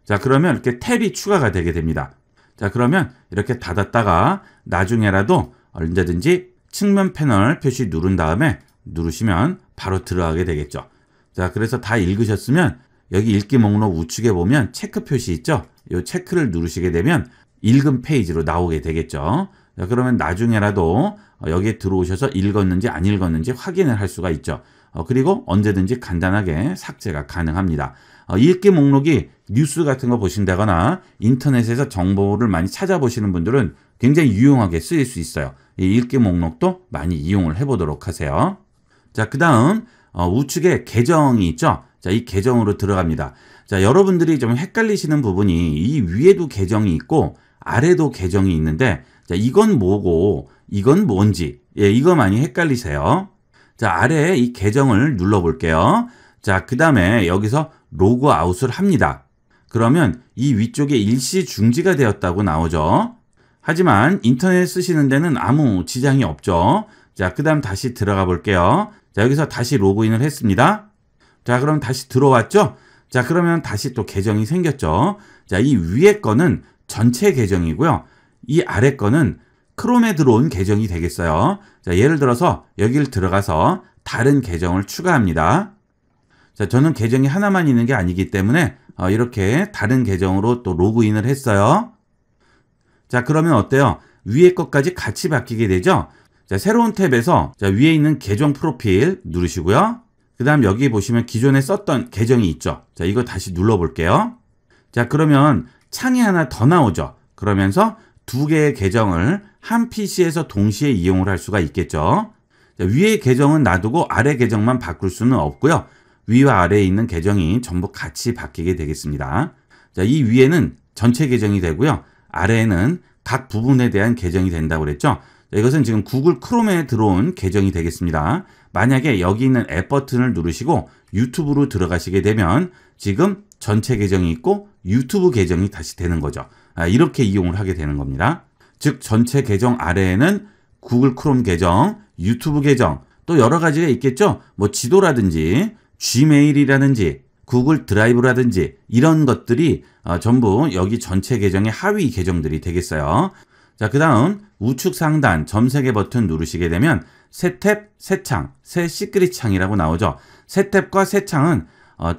자, 그러면 이렇게 탭이 추가가 되게 됩니다. 자, 그러면 이렇게 닫았다가 나중에라도 언제든지 측면 패널 표시 누른 다음에 누르시면 바로 들어가게 되겠죠. 자, 그래서 다 읽으셨으면 여기 읽기 목록 우측에 보면 체크 표시 있죠. 이 체크를 누르시게 되면 읽은 페이지로 나오게 되겠죠. 자, 그러면 나중에라도 여기에 들어오셔서 읽었는지 안 읽었는지 확인을 할 수가 있죠. 그리고 언제든지 간단하게 삭제가 가능합니다. 읽기 목록이 뉴스 같은 거 보신다거나 인터넷에서 정보를 많이 찾아보시는 분들은 굉장히 유용하게 쓰일 수 있어요. 이 읽기 목록도 많이 이용을 해보도록 하세요. 자, 그 다음 우측에 계정이 있죠. 자, 이 계정으로 들어갑니다. 자, 여러분들이 좀 헷갈리시는 부분이 이 위에도 계정이 있고 아래도 계정이 있는데 자, 이건 뭐고 이건 뭔지 이거 많이 헷갈리세요. 자, 아래에 이 계정을 눌러 볼게요. 자, 그 다음에 여기서 로그아웃을 합니다. 그러면 이 위쪽에 일시 중지가 되었다고 나오죠. 하지만 인터넷 쓰시는 데는 아무 지장이 없죠. 자, 그 다음 다시 들어가 볼게요. 자, 여기서 다시 로그인을 했습니다. 자, 그럼 다시 들어왔죠? 자, 그러면 다시 또 계정이 생겼죠. 자, 이 위에 거는 전체 계정이고요. 이 아래 거는 크롬에 들어온 계정이 되겠어요. 자, 예를 들어서 여기를 들어가서 다른 계정을 추가합니다. 자, 저는 계정이 하나만 있는 게 아니기 때문에 이렇게 다른 계정으로 또 로그인을 했어요. 자, 그러면 어때요? 위에 것까지 같이 바뀌게 되죠? 자, 새로운 탭에서 자, 위에 있는 계정 프로필 누르시고요. 그 다음 여기 보시면 기존에 썼던 계정이 있죠. 자, 이거 다시 눌러볼게요. 자, 그러면 창이 하나 더 나오죠. 그러면서 두 개의 계정을 한 PC에서 동시에 이용을 할 수가 있겠죠. 자, 위의 계정은 놔두고 아래 계정만 바꿀 수는 없고요. 위와 아래에 있는 계정이 전부 같이 바뀌게 되겠습니다. 자, 이 위에는 전체 계정이 되고요. 아래에는 각 부분에 대한 계정이 된다고 그랬죠. 자, 이것은 지금 구글 크롬에 들어온 계정이 되겠습니다. 만약에 여기 있는 앱 버튼을 누르시고 유튜브로 들어가시게 되면 지금 전체 계정이 있고 유튜브 계정이 다시 되는 거죠. 이렇게 이용을 하게 되는 겁니다. 즉 전체 계정 아래에는 구글 크롬 계정, 유튜브 계정, 또 여러 가지가 있겠죠. 뭐 지도라든지 지메일이라든지 구글 드라이브라든지 이런 것들이 전부 여기 전체 계정의 하위 계정들이 되겠어요. 자, 그 다음 우측 상단 점 3개 버튼 누르시게 되면 새 탭, 새 창, 새 시크릿 창이라고 나오죠. 새 탭과 새 창은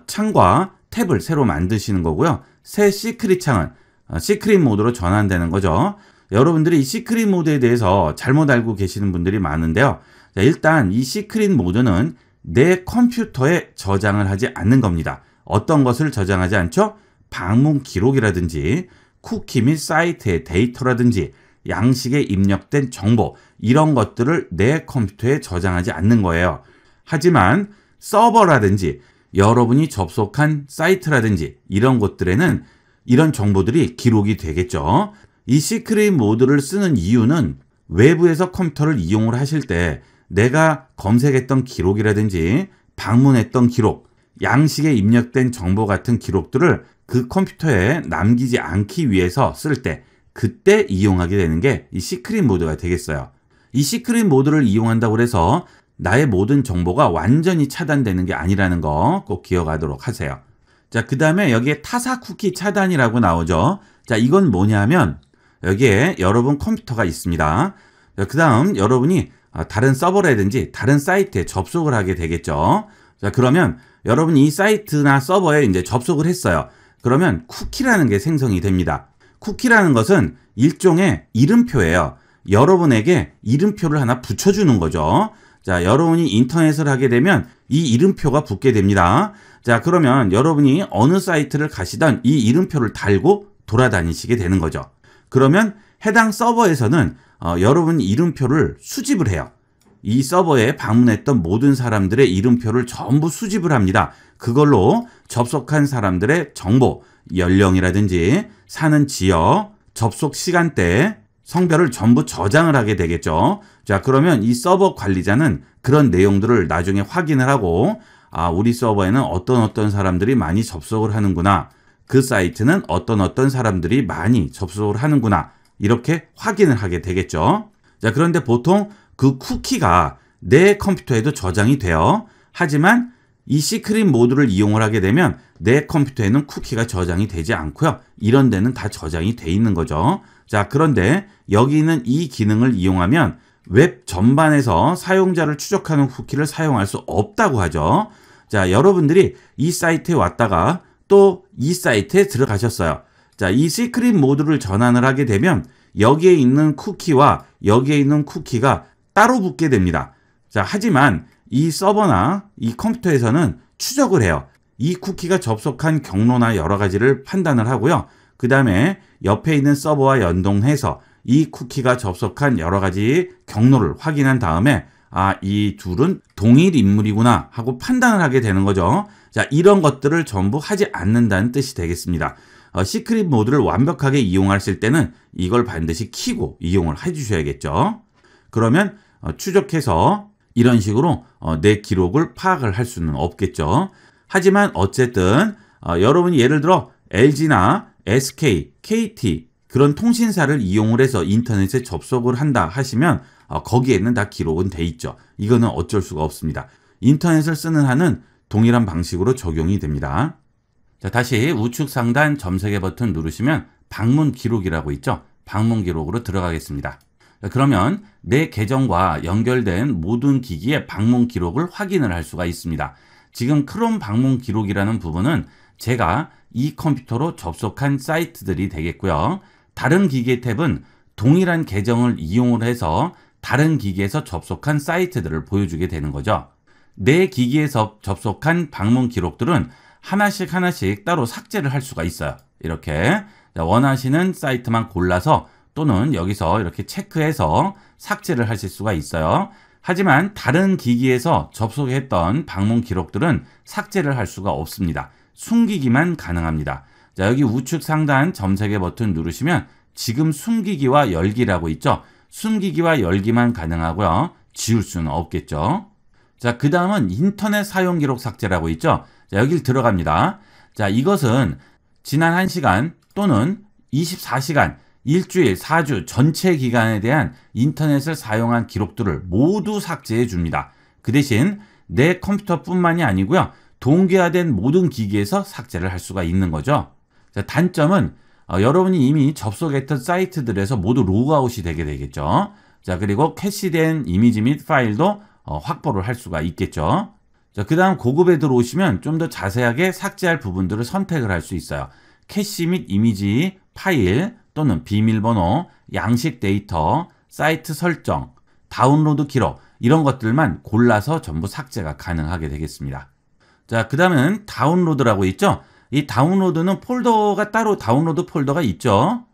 창과 탭을 새로 만드시는 거고요. 새 시크릿 창은 시크릿 모드로 전환되는 거죠. 여러분들이 이 시크릿 모드에 대해서 잘못 알고 계시는 분들이 많은데요. 자, 일단 이 시크릿 모드는 내 컴퓨터에 저장을 하지 않는 겁니다. 어떤 것을 저장하지 않죠? 방문 기록이라든지 쿠키 및 사이트의 데이터라든지 양식에 입력된 정보 이런 것들을 내 컴퓨터에 저장하지 않는 거예요. 하지만 서버라든지 여러분이 접속한 사이트라든지 이런 곳들에는 이런 정보들이 기록이 되겠죠. 이 시크릿 모드를 쓰는 이유는 외부에서 컴퓨터를 이용을 하실 때 내가 검색했던 기록이라든지 방문했던 기록, 양식에 입력된 정보 같은 기록들을 그 컴퓨터에 남기지 않기 위해서 쓸 때 그때 이용하게 되는 게 이 시크릿 모드가 되겠어요. 이 시크릿 모드를 이용한다고 해서 나의 모든 정보가 완전히 차단되는 게 아니라는 거 꼭 기억하도록 하세요. 자, 그 다음에 여기에 타사 쿠키 차단이라고 나오죠. 자, 이건 뭐냐면 여기에 여러분 컴퓨터가 있습니다. 그 다음 여러분이 다른 서버라든지 다른 사이트에 접속을 하게 되겠죠. 자, 그러면 여러분이 이 사이트나 서버에 이제 접속을 했어요. 그러면 쿠키라는 게 생성이 됩니다. 쿠키라는 것은 일종의 이름표예요. 여러분에게 이름표를 하나 붙여주는 거죠. 자, 여러분이 인터넷을 하게 되면 이 이름표가 붙게 됩니다. 자, 그러면 여러분이 어느 사이트를 가시던 이 이름표를 달고 돌아다니시게 되는 거죠. 그러면 해당 서버에서는 여러분 이름표를 수집을 해요. 이 서버에 방문했던 모든 사람들의 이름표를 전부 수집을 합니다. 그걸로 접속한 사람들의 정보, 연령이라든지 사는 지역, 접속 시간대, 성별을 전부 저장을 하게 되겠죠. 자, 그러면 이 서버 관리자는 그런 내용들을 나중에 확인을 하고 우리 서버에는 어떤 사람들이 많이 접속을 하는구나. 그 사이트는 어떤 사람들이 많이 접속을 하는구나. 이렇게 확인을 하게 되겠죠. 자, 그런데 보통 그 쿠키가 내 컴퓨터에도 저장이 돼요. 하지만 이 시크릿 모드를 이용을 하게 되면 내 컴퓨터에는 쿠키가 저장이 되지 않고요. 이런 데는 다 저장이 돼 있는 거죠. 자, 그런데 여기 있는 이 기능을 이용하면 웹 전반에서 사용자를 추적하는 쿠키를 사용할 수 없다고 하죠. 자, 여러분들이 이 사이트에 왔다가 또 이 사이트에 들어가셨어요. 자, 이 시크릿 모드를 전환을 하게 되면 여기에 있는 쿠키와 여기에 있는 쿠키가 따로 붙게 됩니다. 자, 하지만 이 서버나 이 컴퓨터에서는 추적을 해요. 이 쿠키가 접속한 경로나 여러 가지를 판단을 하고요. 그 다음에 옆에 있는 서버와 연동해서 이 쿠키가 접속한 여러 가지 경로를 확인한 다음에 이 둘은 동일 인물이구나 하고 판단을 하게 되는 거죠. 자, 이런 것들을 전부 하지 않는다는 뜻이 되겠습니다. 시크릿 모드를 완벽하게 이용하실 때는 이걸 반드시 켜고 이용을 해주셔야겠죠. 그러면 추적해서 이런 식으로 내 기록을 파악을 할 수는 없겠죠. 하지만 어쨌든 여러분이 예를 들어 LG나 SK, KT 그런 통신사를 이용을 해서 인터넷에 접속을 한다 하시면 거기에는 다 기록은 돼 있죠. 이거는 어쩔 수가 없습니다. 인터넷을 쓰는 한은 동일한 방식으로 적용이 됩니다. 자, 다시 우측 상단 점색의 버튼 누르시면 방문 기록이라고 있죠. 방문 기록으로 들어가겠습니다. 자, 그러면 내 계정과 연결된 모든 기기의 방문 기록을 확인을 할 수가 있습니다. 지금 크롬 방문 기록이라는 부분은 제가 이 컴퓨터로 접속한 사이트들이 되겠고요. 다른 기기의 탭은 동일한 계정을 이용을 해서 다른 기기에서 접속한 사이트들을 보여주게 되는 거죠. 내 기기에서 접속한 방문 기록들은 하나씩 따로 삭제를 할 수가 있어요. 이렇게 원하시는 사이트만 골라서 또는 여기서 이렇게 체크해서 삭제를 하실 수가 있어요. 하지만 다른 기기에서 접속했던 방문 기록들은 삭제를 할 수가 없습니다. 숨기기만 가능합니다. 자, 여기 우측 상단 점색의 버튼 누르시면 지금 숨기기와 열기라고 있죠. 숨기기와 열기만 가능하고요. 지울 수는 없겠죠. 자, 그 다음은 인터넷 사용 기록 삭제라고 있죠. 자, 여길 들어갑니다. 자, 이것은 지난 1시간 또는 24시간, 일주일, 4주 전체 기간에 대한 인터넷을 사용한 기록들을 모두 삭제해 줍니다. 그 대신 내 컴퓨터뿐만이 아니고요. 동기화된 모든 기기에서 삭제를 할 수가 있는 거죠. 자, 단점은 여러분이 이미 접속했던 사이트들에서 모두 로그아웃이 되게 되겠죠. 자, 그리고 캐시된 이미지 및 파일도 확보를 할 수가 있겠죠. 자, 그 다음 고급에 들어오시면 좀 더 자세하게 삭제할 부분들을 선택을 할 수 있어요. 캐시 및 이미지, 파일 또는 비밀번호, 양식 데이터, 사이트 설정, 다운로드 기록 이런 것들만 골라서 전부 삭제가 가능하게 되겠습니다. 자, 그 다음은 다운로드라고 있죠. 이 다운로드는 폴더가 따로 다운로드 폴더가 있죠.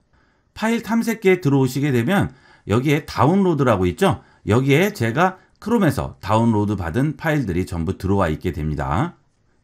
파일 탐색기에 들어오시게 되면 여기에 다운로드라고 있죠. 여기에 제가 크롬에서 다운로드 받은 파일들이 전부 들어와 있게 됩니다.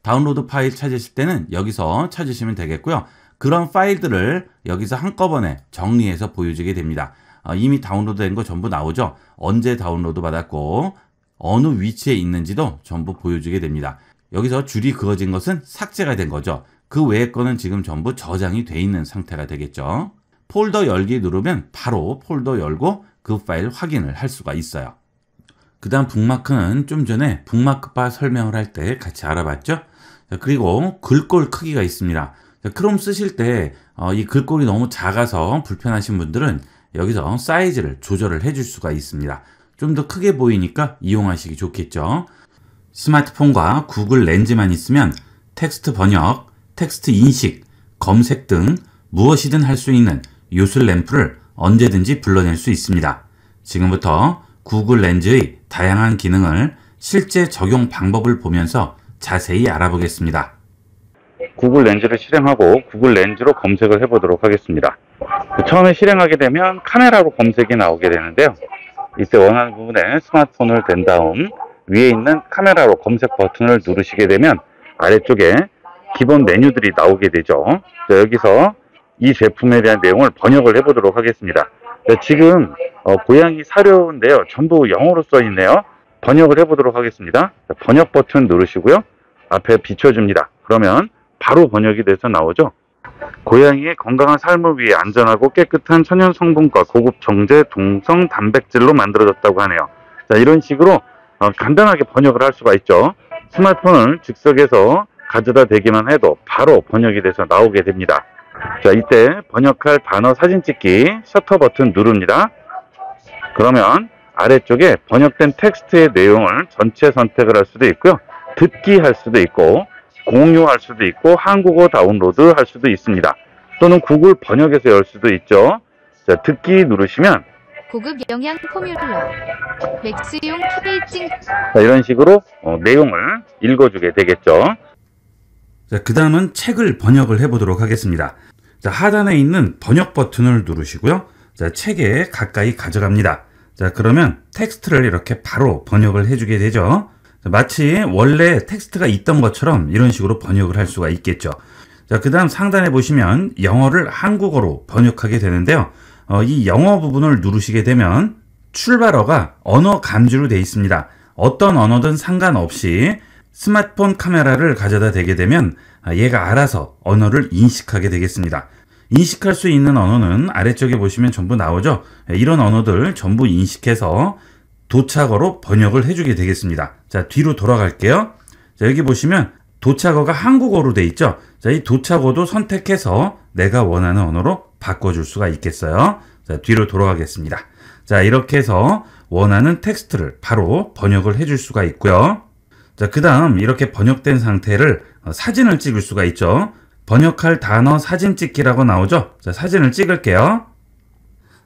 다운로드 파일 찾으실 때는 여기서 찾으시면 되겠고요. 그런 파일들을 여기서 한꺼번에 정리해서 보여주게 됩니다. 이미 다운로드 된 거 전부 나오죠. 언제 다운로드 받았고 어느 위치에 있는지도 전부 보여주게 됩니다. 여기서 줄이 그어진 것은 삭제가 된 거죠. 그 외의 거는 지금 전부 저장이 돼 있는 상태가 되겠죠. 폴더 열기 누르면 바로 폴더 열고 그 파일 확인을 할 수가 있어요. 그 다음 북마크는 좀 전에 북마크바 설명을 할 때 같이 알아봤죠. 그리고 글꼴 크기가 있습니다. 크롬 쓰실 때 이 글꼴이 너무 작아서 불편하신 분들은 여기서 사이즈를 조절을 해줄 수가 있습니다. 좀 더 크게 보이니까 이용하시기 좋겠죠. 스마트폰과 구글 렌즈만 있으면 텍스트 번역, 텍스트 인식, 검색 등 무엇이든 할 수 있는 요술 램프를 언제든지 불러낼 수 있습니다. 지금부터 구글 렌즈의 다양한 기능을 실제 적용 방법을 보면서 자세히 알아보겠습니다. 구글 렌즈를 실행하고 구글 렌즈로 검색을 해보도록 하겠습니다. 처음에 실행하게 되면 카메라로 검색이 나오게 되는데요. 이때 원하는 부분에 스마트폰을 댄 다음 위에 있는 카메라로 검색 버튼을 누르시게 되면 아래쪽에 기본 메뉴들이 나오게 되죠. 자, 여기서 이 제품에 대한 내용을 번역을 해보도록 하겠습니다. 자, 지금 고양이 사료인데요. 전부 영어로 써 있네요. 번역을 해보도록 하겠습니다. 자, 번역 버튼 누르시고요. 앞에 비춰줍니다. 그러면 바로 번역이 돼서 나오죠. 고양이의 건강한 삶을 위해 안전하고 깨끗한 천연 성분과 고급 정제 동성 단백질로 만들어졌다고 하네요. 자, 이런 식으로 간단하게 번역을 할 수가 있죠. 스마트폰을 즉석에서 가져다 대기만 해도 바로 번역이 돼서 나오게 됩니다. 자, 이때 번역할 단어 사진 찍기 셔터 버튼 누릅니다. 그러면 아래쪽에 번역된 텍스트의 내용을 전체 선택을 할 수도 있고요. 듣기 할 수도 있고 공유할 수도 있고 한국어 다운로드 할 수도 있습니다. 또는 구글 번역에서 열 수도 있죠. 자, 듣기 누르시면 고급 영양 포뮬러 맥스용 피베이징 자, 이런 식으로 내용을 읽어주게 되겠죠. 자, 그 다음은 책을 번역을 해보도록 하겠습니다. 자, 하단에 있는 번역 버튼을 누르시고요. 자, 책에 가까이 가져갑니다. 자, 그러면 텍스트를 이렇게 바로 번역을 해주게 되죠. 자, 마치 원래 텍스트가 있던 것처럼 이런 식으로 번역을 할 수가 있겠죠. 자, 그 다음 상단에 보시면 영어를 한국어로 번역하게 되는데요. 이 영어 부분을 누르시게 되면 출발어가 언어 감지로 되어 있습니다. 어떤 언어든 상관없이 스마트폰 카메라를 가져다 대게 되면 얘가 알아서 언어를 인식하게 되겠습니다. 인식할 수 있는 언어는 아래쪽에 보시면 전부 나오죠. 이런 언어들 전부 인식해서 도착어로 번역을 해주게 되겠습니다. 자, 뒤로 돌아갈게요. 자, 여기 보시면 도착어가 한국어로 돼 있죠. 자, 이 도착어도 선택해서 내가 원하는 언어로 바꿔줄 수가 있겠어요. 자, 뒤로 돌아가겠습니다. 자, 이렇게 해서 원하는 텍스트를 바로 번역을 해줄 수가 있고요. 자, 그 다음 이렇게 번역된 상태를 사진을 찍을 수가 있죠. 번역할 단어 사진 찍기라고 나오죠. 자, 사진을 찍을게요.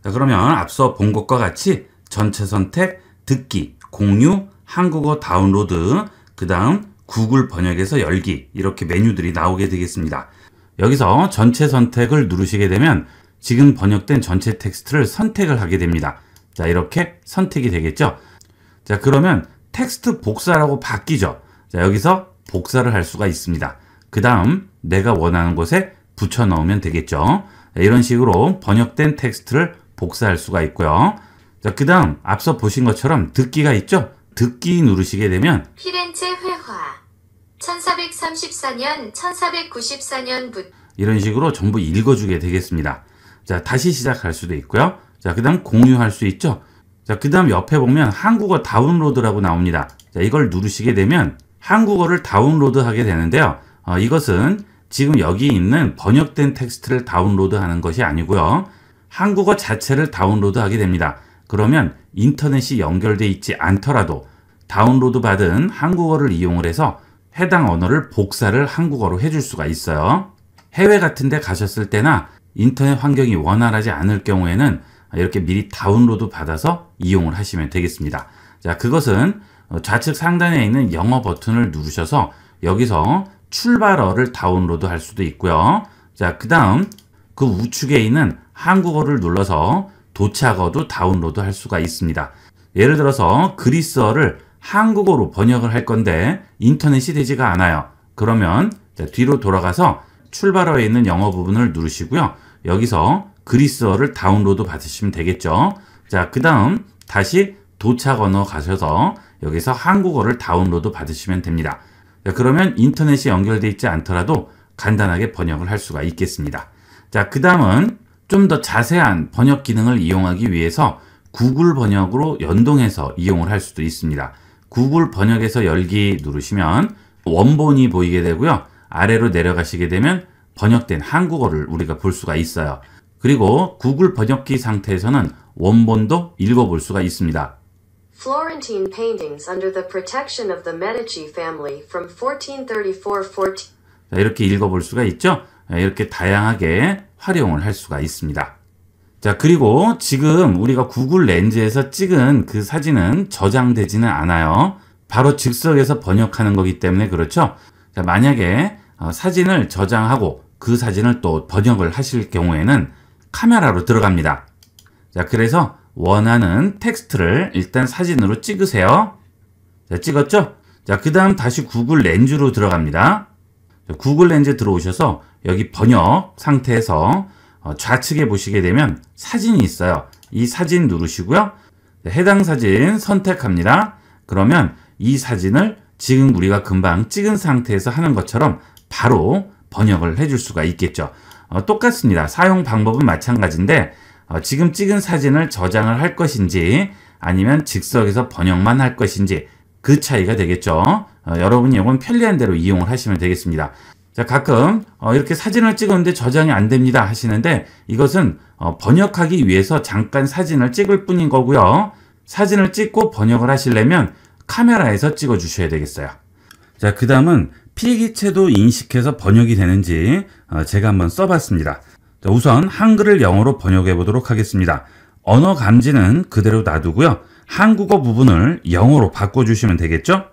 자, 그러면 앞서 본 것과 같이 전체 선택, 듣기, 공유, 한국어 다운로드, 그 다음 구글 번역에서 열기, 이렇게 메뉴들이 나오게 되겠습니다. 여기서 전체 선택을 누르시게 되면 지금 번역된 전체 텍스트를 선택을 하게 됩니다. 자, 이렇게 선택이 되겠죠. 자, 그러면 텍스트 복사라고 바뀌죠. 자, 여기서 복사를 할 수가 있습니다. 그 다음 내가 원하는 곳에 붙여 넣으면 되겠죠. 자, 이런 식으로 번역된 텍스트를 복사할 수가 있고요. 자, 그 다음 앞서 보신 것처럼 듣기가 있죠. 듣기 누르시게 되면 피렌체 회화 1434년 1494년부터 이런 식으로 전부 읽어주게 되겠습니다. 자, 다시 시작할 수도 있고요. 자, 그 다음 공유할 수 있죠. 자, 그 다음 옆에 보면 한국어 다운로드라고 나옵니다. 자, 이걸 누르시게 되면 한국어를 다운로드 하게 되는데요. 이것은 지금 여기 있는 번역된 텍스트를 다운로드 하는 것이 아니고요. 한국어 자체를 다운로드 하게 됩니다. 그러면 인터넷이 연결되어 있지 않더라도 다운로드 받은 한국어를 이용을 해서 해당 언어를 복사를 한국어로 해줄 수가 있어요. 해외 같은 데 가셨을 때나 인터넷 환경이 원활하지 않을 경우에는 이렇게 미리 다운로드 받아서 이용을 하시면 되겠습니다. 자, 그것은 좌측 상단에 있는 영어 버튼을 누르셔서 여기서 출발어를 다운로드 할 수도 있고요. 자, 그 다음 그 우측에 있는 한국어를 눌러서 도착어도 다운로드 할 수가 있습니다. 예를 들어서 그리스어를 한국어로 번역을 할 건데 인터넷이 되지가 않아요. 그러면 자, 뒤로 돌아가서 출발어에 있는 영어 부분을 누르시고요. 여기서 그리스어를 다운로드 받으시면 되겠죠. 자, 그 다음 다시 도착 언어 가셔서 여기서 한국어를 다운로드 받으시면 됩니다. 자, 그러면 인터넷이 연결되어 있지 않더라도 간단하게 번역을 할 수가 있겠습니다. 자, 그 다음은 좀 더 자세한 번역 기능을 이용하기 위해서 구글 번역으로 연동해서 이용을 할 수도 있습니다. 구글 번역에서 열기 누르시면 원본이 보이게 되고요. 아래로 내려가시게 되면 번역된 한국어를 우리가 볼 수가 있어요. 그리고 구글 번역기 상태에서는 원본도 읽어볼 수가 있습니다. Florentine paintings under the protection of the Medici family from 1434-14. 자, 이렇게 읽어볼 수가 있죠. 이렇게 다양하게 활용을 할 수가 있습니다. 자, 그리고 지금 우리가 구글 렌즈에서 찍은 그 사진은 저장되지는 않아요. 바로 즉석에서 번역하는 거기 때문에 그렇죠. 자, 만약에 사진을 저장하고 그 사진을 또 번역을 하실 경우에는 카메라로 들어갑니다. 자, 그래서 원하는 텍스트를 일단 사진으로 찍으세요. 자, 찍었죠? 자, 그 다음 다시 구글 렌즈로 들어갑니다. 자, 구글 렌즈 들어오셔서 여기 번역 상태에서 좌측에 보시게 되면 사진이 있어요. 이 사진 누르시고요. 자, 해당 사진 선택합니다. 그러면 이 사진을 지금 우리가 금방 찍은 상태에서 하는 것처럼 바로 번역을 해줄 수가 있겠죠. 똑같습니다. 사용 방법은 마찬가지인데 지금 찍은 사진을 저장을 할 것인지 아니면 즉석에서 번역만 할 것인지 그 차이가 되겠죠. 여러분이 이건 편리한 대로 이용을 하시면 되겠습니다. 자, 가끔 이렇게 사진을 찍었는데 저장이 안 됩니다 하시는데 이것은 번역하기 위해서 잠깐 사진을 찍을 뿐인 거고요. 사진을 찍고 번역을 하시려면 카메라에서 찍어 주셔야 되겠어요. 자, 그 다음은 필기체도 인식해서 번역이 되는지 제가 한번 써봤습니다. 자, 우선 한글을 영어로 번역해 보도록 하겠습니다. 언어 감지는 그대로 놔두고요. 한국어 부분을 영어로 바꿔주시면 되겠죠?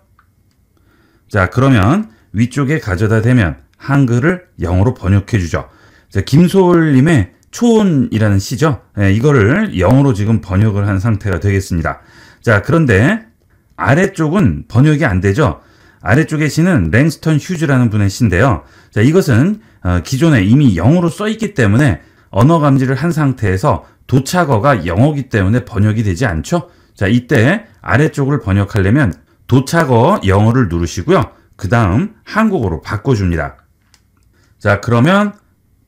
자, 그러면 위쪽에 가져다 대면 한글을 영어로 번역해 주죠. 자, 김소월님의 초혼이라는 시죠. 네, 이거를 영어로 지금 번역을 한 상태가 되겠습니다. 자, 그런데 아래쪽은 번역이 안 되죠. 아래쪽의 시는 랭스턴 휴즈라는 분의 시인데요. 자, 이것은 기존에 이미 영어로 써 있기 때문에 언어 감지를 한 상태에서 도착어가 영어이기 때문에 번역이 되지 않죠. 자, 이때 아래쪽을 번역하려면 도착어 영어를 누르시고요. 그 다음 한국어로 바꿔줍니다. 자, 그러면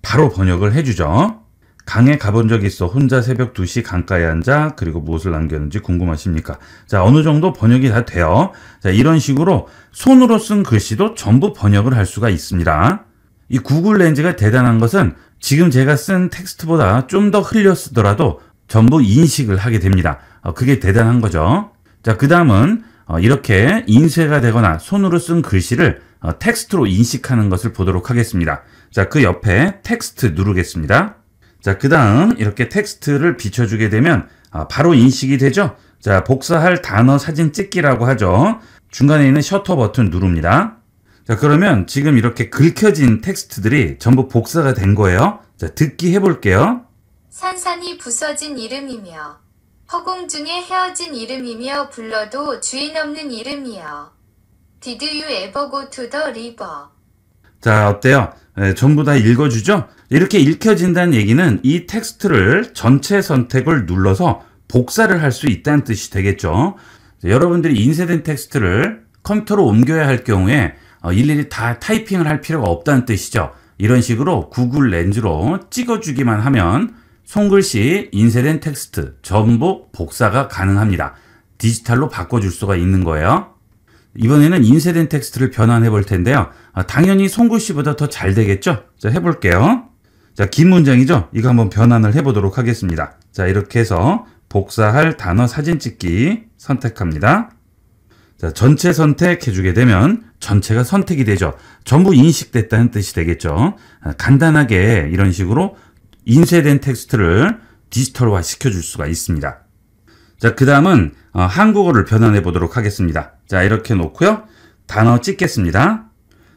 바로 번역을 해주죠. 강에 가본 적 있어. 혼자 새벽 2시 강가에 앉아. 그리고 무엇을 남겼는지 궁금하십니까? 자, 어느 정도 번역이 다 돼요. 자, 이런 식으로 손으로 쓴 글씨도 전부 번역을 할 수가 있습니다. 이 구글 렌즈가 대단한 것은 지금 제가 쓴 텍스트보다 좀 더 흘려 쓰더라도 전부 인식을 하게 됩니다. 그게 대단한 거죠. 자, 그 다음은 이렇게 인쇄가 되거나 손으로 쓴 글씨를 텍스트로 인식하는 것을 보도록 하겠습니다. 자, 그 옆에 텍스트 누르겠습니다. 자, 그 다음 이렇게 텍스트를 비춰주게 되면 바로 인식이 되죠. 자, 복사할 단어 사진 찍기라고 하죠. 중간에 있는 셔터 버튼 누릅니다. 자, 그러면 지금 이렇게 긁혀진 텍스트들이 전부 복사가 된 거예요. 자, 듣기 해볼게요. 산산이 부서진 이름이며 허공 중에 헤어진 이름이며 불러도 주인 없는 이름이여. Did you ever go to the river? 자, 어때요? 네, 전부 다 읽어주죠? 이렇게 읽혀진다는 얘기는 이 텍스트를 전체 선택을 눌러서 복사를 할 수 있다는 뜻이 되겠죠. 자, 여러분들이 인쇄된 텍스트를 컴퓨터로 옮겨야 할 경우에 일일이 다 타이핑을 할 필요가 없다는 뜻이죠. 이런 식으로 구글 렌즈로 찍어주기만 하면 손글씨, 인쇄된 텍스트 전부 복사가 가능합니다. 디지털로 바꿔줄 수가 있는 거예요. 이번에는 인쇄된 텍스트를 변환해 볼 텐데요. 당연히 손글씨보다 더 잘 되겠죠? 자, 해볼게요. 자, 긴 문장이죠? 이거 한번 변환을 해보도록 하겠습니다. 자, 이렇게 해서 복사할 단어 사진 찍기 선택합니다. 자, 전체 선택해주게 되면 전체가 선택이 되죠. 전부 인식됐다는 뜻이 되겠죠. 간단하게 이런 식으로 인쇄된 텍스트를 디지털화 시켜줄 수가 있습니다. 자, 그 다음은 한국어를 변환해 보도록 하겠습니다. 자, 이렇게 놓고요. 단어 찍겠습니다.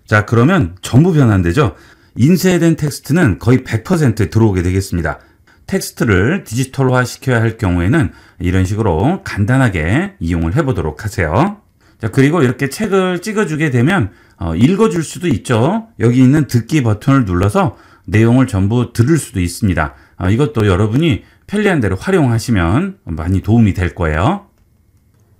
자, 그러면 전부 변환되죠. 인쇄된 텍스트는 거의 100% 들어오게 되겠습니다. 텍스트를 디지털화 시켜야 할 경우에는 이런 식으로 간단하게 이용을 해보도록 하세요. 자, 그리고 이렇게 책을 찍어주게 되면 읽어줄 수도 있죠. 여기 있는 듣기 버튼을 눌러서 내용을 전부 들을 수도 있습니다. 이것도 여러분이 편리한 대로 활용하시면 많이 도움이 될 거예요.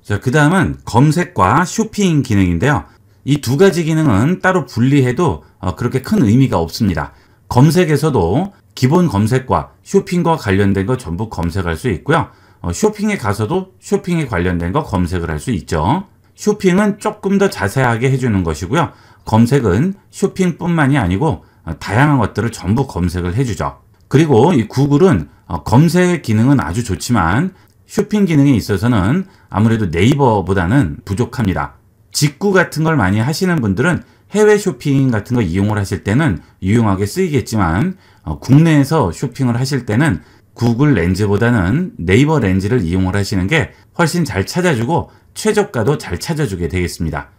자, 그 다음은 검색과 쇼핑 기능인데요. 이 두 가지 기능은 따로 분리해도 그렇게 큰 의미가 없습니다. 검색에서도 기본 검색과 쇼핑과 관련된 거 전부 검색할 수 있고요. 쇼핑에 가서도 쇼핑에 관련된 거 검색을 할 수 있죠. 쇼핑은 조금 더 자세하게 해주는 것이고요. 검색은 쇼핑뿐만이 아니고 다양한 것들을 전부 검색을 해주죠. 그리고 이 구글은 검색 기능은 아주 좋지만 쇼핑 기능에 있어서는 아무래도 네이버보다는 부족합니다. 직구 같은 걸 많이 하시는 분들은 해외 쇼핑 같은 거 이용을 하실 때는 유용하게 쓰이겠지만 국내에서 쇼핑을 하실 때는 구글 렌즈보다는 네이버 렌즈를 이용을 하시는 게 훨씬 잘 찾아주고 최저가도 잘 찾아주게 되겠습니다.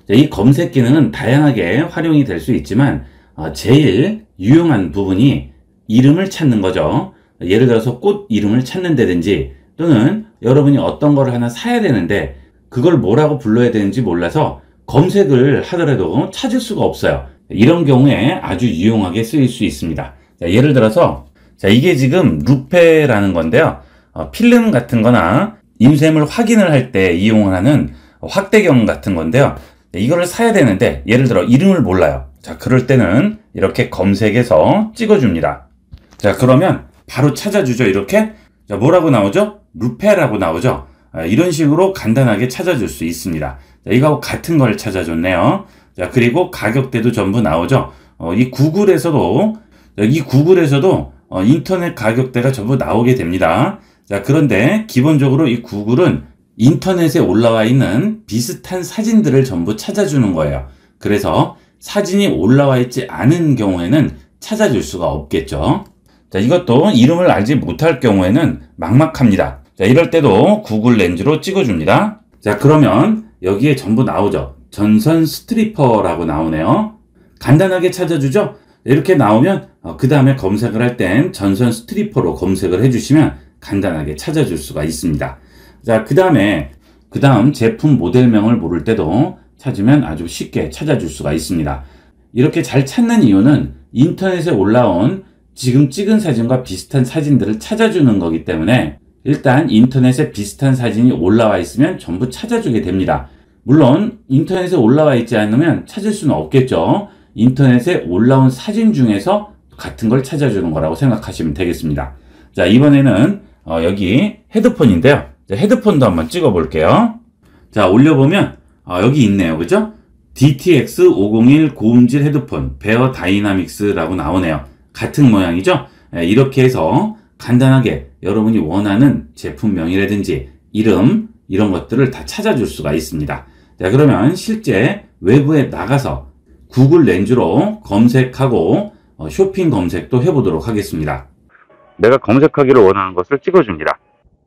이 검색 기능은 다양하게 활용이 될 수 있지만 제일 유용한 부분이 이름을 찾는 거죠. 예를 들어서 꽃 이름을 찾는다든지 또는 여러분이 어떤 거를 하나 사야 되는데 그걸 뭐라고 불러야 되는지 몰라서 검색을 하더라도 찾을 수가 없어요. 이런 경우에 아주 유용하게 쓰일 수 있습니다. 자, 예를 들어서 이게 지금 루페라는 건데요. 필름 같은 거나 인쇄물 확인을 할 때 이용을 하는 확대경 같은 건데요. 이거를 사야 되는데 예를 들어 이름을 몰라요. 자, 그럴 때는 이렇게 검색해서 찍어줍니다. 자, 그러면 바로 찾아주죠. 이렇게. 자, 뭐라고 나오죠? 루페라고 나오죠. 이런 식으로 간단하게 찾아줄 수 있습니다. 자, 이거하고 같은 걸 찾아줬네요. 자, 그리고 가격대도 전부 나오죠. 이 구글에서도 인터넷 가격대가 전부 나오게 됩니다. 자, 그런데 기본적으로 이 구글은 인터넷에 올라와 있는 비슷한 사진들을 전부 찾아주는 거예요. 그래서 사진이 올라와 있지 않은 경우에는 찾아줄 수가 없겠죠. 자, 이것도 이름을 알지 못할 경우에는 막막합니다. 자, 이럴 때도 구글 렌즈로 찍어줍니다. 자, 그러면 여기에 전부 나오죠. 전선 스트리퍼라고 나오네요. 간단하게 찾아주죠. 이렇게 나오면 그 다음에 검색을 할 땐 전선 스트리퍼로 검색을 해주시면 간단하게 찾아줄 수가 있습니다. 자, 그 다음 제품 모델명을 모를 때도 찾으면 아주 쉽게 찾아줄 수가 있습니다. 이렇게 잘 찾는 이유는 인터넷에 올라온 지금 찍은 사진과 비슷한 사진들을 찾아주는 거기 때문에 일단 인터넷에 비슷한 사진이 올라와 있으면 전부 찾아주게 됩니다. 물론 인터넷에 올라와 있지 않으면 찾을 수는 없겠죠. 인터넷에 올라온 사진 중에서 같은 걸 찾아주는 거라고 생각하시면 되겠습니다. 자, 이번에는 여기 헤드폰인데요. 자, 헤드폰도 한번 찍어 볼게요. 자, 올려보면 여기 있네요. 그죠? DTX 501 고음질 헤드폰 베어 다이나믹스라고 나오네요. 같은 모양이죠? 이렇게 해서 간단하게 여러분이 원하는 제품명이라든지 이름 이런 것들을 다 찾아줄 수가 있습니다. 자, 그러면 실제 외부에 나가서 구글 렌즈로 검색하고 쇼핑 검색도 해보도록 하겠습니다. 내가 검색하기를 원하는 것을 찍어줍니다.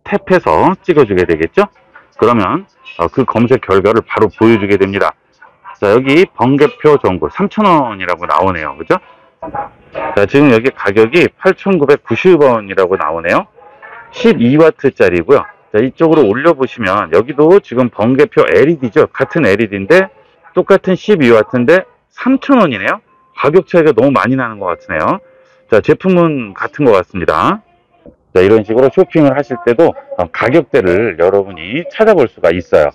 탭해서 찍어주게 되겠죠? 그러면 그 검색 결과를 바로 보여주게 됩니다. 자, 여기 번개표 정보 3,000원이라고 나오네요. 그죠? 자, 지금 여기 가격이 8,990원이라고 나오네요. 12W짜리고요. 자, 이쪽으로 올려보시면 여기도 지금 번개표 LED죠. 같은 LED인데 똑같은 12W인데 3,000원이네요. 가격 차이가 너무 많이 나는 것 같으네요. 자, 제품은 같은 것 같습니다. 자, 이런 식으로 쇼핑을 하실 때도 가격대를 여러분이 찾아볼 수가 있어요.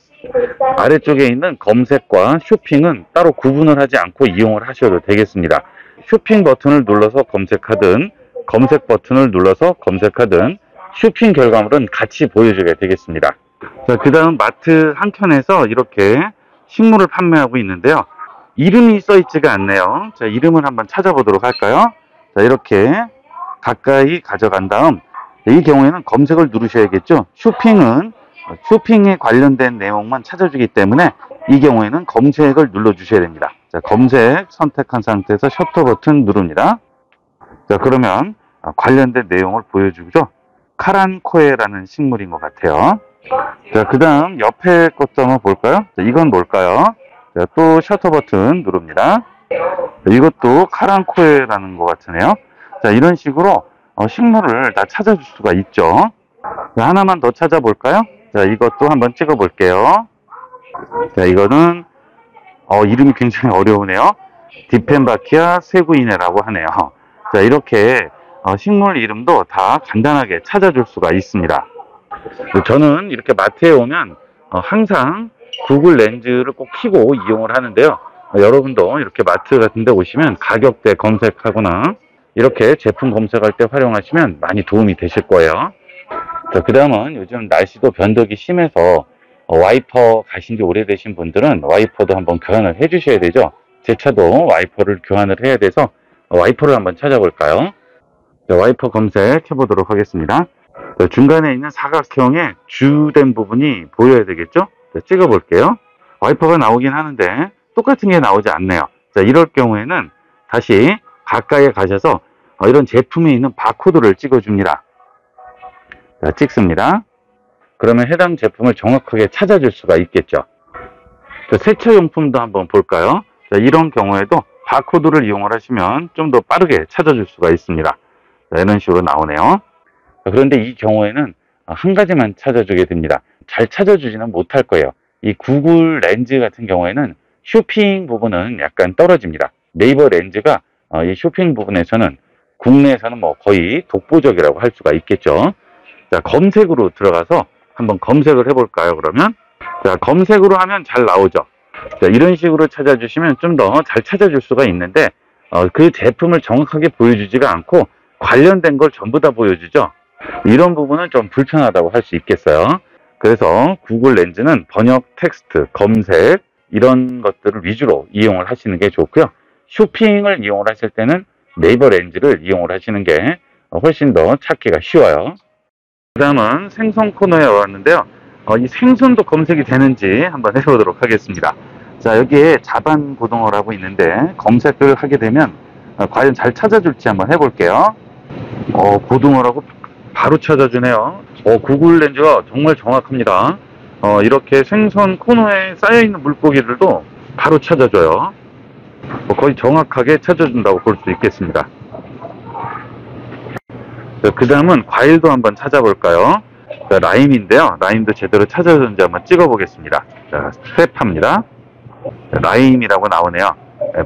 아래쪽에 있는 검색과 쇼핑은 따로 구분을 하지 않고 이용을 하셔도 되겠습니다. 쇼핑 버튼을 눌러서 검색하든 검색 버튼을 눌러서 검색하든 쇼핑 결과물은 같이 보여주게 되겠습니다. 자, 그 다음 마트 한켠에서 이렇게 식물을 판매하고 있는데요. 이름이 써 있지가 않네요. 자, 이름을 한번 찾아보도록 할까요? 자, 이렇게 가까이 가져간 다음 이 경우에는 검색을 누르셔야겠죠. 쇼핑에 관련된 내용만 찾아주기 때문에 이 경우에는 검색을 눌러주셔야 됩니다. 자, 검색 선택한 상태에서 셔터 버튼 누릅니다. 자, 그러면 관련된 내용을 보여주죠. 카란코에라는 식물인 것 같아요. 자, 그 다음 옆에 것도 한번 볼까요? 자, 이건 뭘까요? 자, 또 셔터 버튼 누릅니다. 자, 이것도 카란코에라는 것 같으네요. 자, 이런 식으로 식물을 다 찾아줄 수가 있죠. 자, 하나만 더 찾아볼까요? 자, 이것도 한번 찍어 볼게요. 자, 이거는 이름이 굉장히 어려우네요. 디펜바키아 세구이네라고 하네요. 자, 이렇게 식물 이름도 다 간단하게 찾아줄 수가 있습니다. 저는 이렇게 마트에 오면 항상 구글 렌즈를 꼭 켜고 이용을 하는데요. 여러분도 이렇게 마트 같은 데 오시면 가격대 검색하거나 이렇게 제품 검색할 때 활용하시면 많이 도움이 되실 거예요. 자, 그 다음은 요즘 날씨도 변덕이 심해서 와이퍼 가신 지 오래되신 분들은 와이퍼도 한번 교환을 해 주셔야 되죠. 제 차도 와이퍼를 교환을 해야 돼서 와이퍼를 한번 찾아볼까요? 자, 와이퍼 검색 해보도록 하겠습니다. 자, 중간에 있는 사각형의 주된 부분이 보여야 되겠죠? 자, 찍어볼게요. 와이퍼가 나오긴 하는데 똑같은 게 나오지 않네요. 자, 이럴 경우에는 다시 가까이에 가셔서 이런 제품에 있는 바코드를 찍어줍니다. 자, 찍습니다. 그러면 해당 제품을 정확하게 찾아줄 수가 있겠죠. 자, 세차용품도 한번 볼까요? 자, 이런 경우에도 바코드를 이용을 하시면 좀 더 빠르게 찾아줄 수가 있습니다. 자, 이런 식으로 나오네요. 자, 그런데 이 경우에는 한 가지만 찾아주게 됩니다. 잘 찾아주지는 못할 거예요. 이 구글 렌즈 같은 경우에는 쇼핑 부분은 약간 떨어집니다. 네이버 렌즈가 이 쇼핑 부분에서는 국내에서는 뭐 거의 독보적이라고 할 수가 있겠죠. 자, 검색으로 들어가서 한번 검색을 해볼까요, 그러면? 자, 검색으로 하면 잘 나오죠. 자, 이런 식으로 찾아주시면 좀 더 잘 찾아줄 수가 있는데, 그 제품을 정확하게 보여주지가 않고 관련된 걸 전부 다 보여주죠. 이런 부분은 좀 불편하다고 할 수 있겠어요. 그래서 구글 렌즈는 번역 텍스트, 검색, 이런 것들을 위주로 이용을 하시는 게 좋고요. 쇼핑을 이용을 하실 때는 네이버 렌즈를 이용을 하시는 게 훨씬 더 찾기가 쉬워요. 그 다음은 생선 코너에 왔는데요. 이 생선도 검색이 되는지 한번 해보도록 하겠습니다. 자, 여기에 자반 고등어라고 있는데 검색을 하게 되면 과연 잘 찾아줄지 한번 해볼게요. 고등어라고 바로 찾아주네요. 구글 렌즈가 정말 정확합니다. 이렇게 생선 코너에 쌓여있는 물고기들도 바로 찾아줘요. 거의 정확하게 찾아준다고 볼 수 있겠습니다. 그 다음은 과일도 한번 찾아볼까요? 자, 라임인데요. 라임도 제대로 찾아주는지 한번 찍어보겠습니다. 자, 스텝합니다. 라임이라고 나오네요.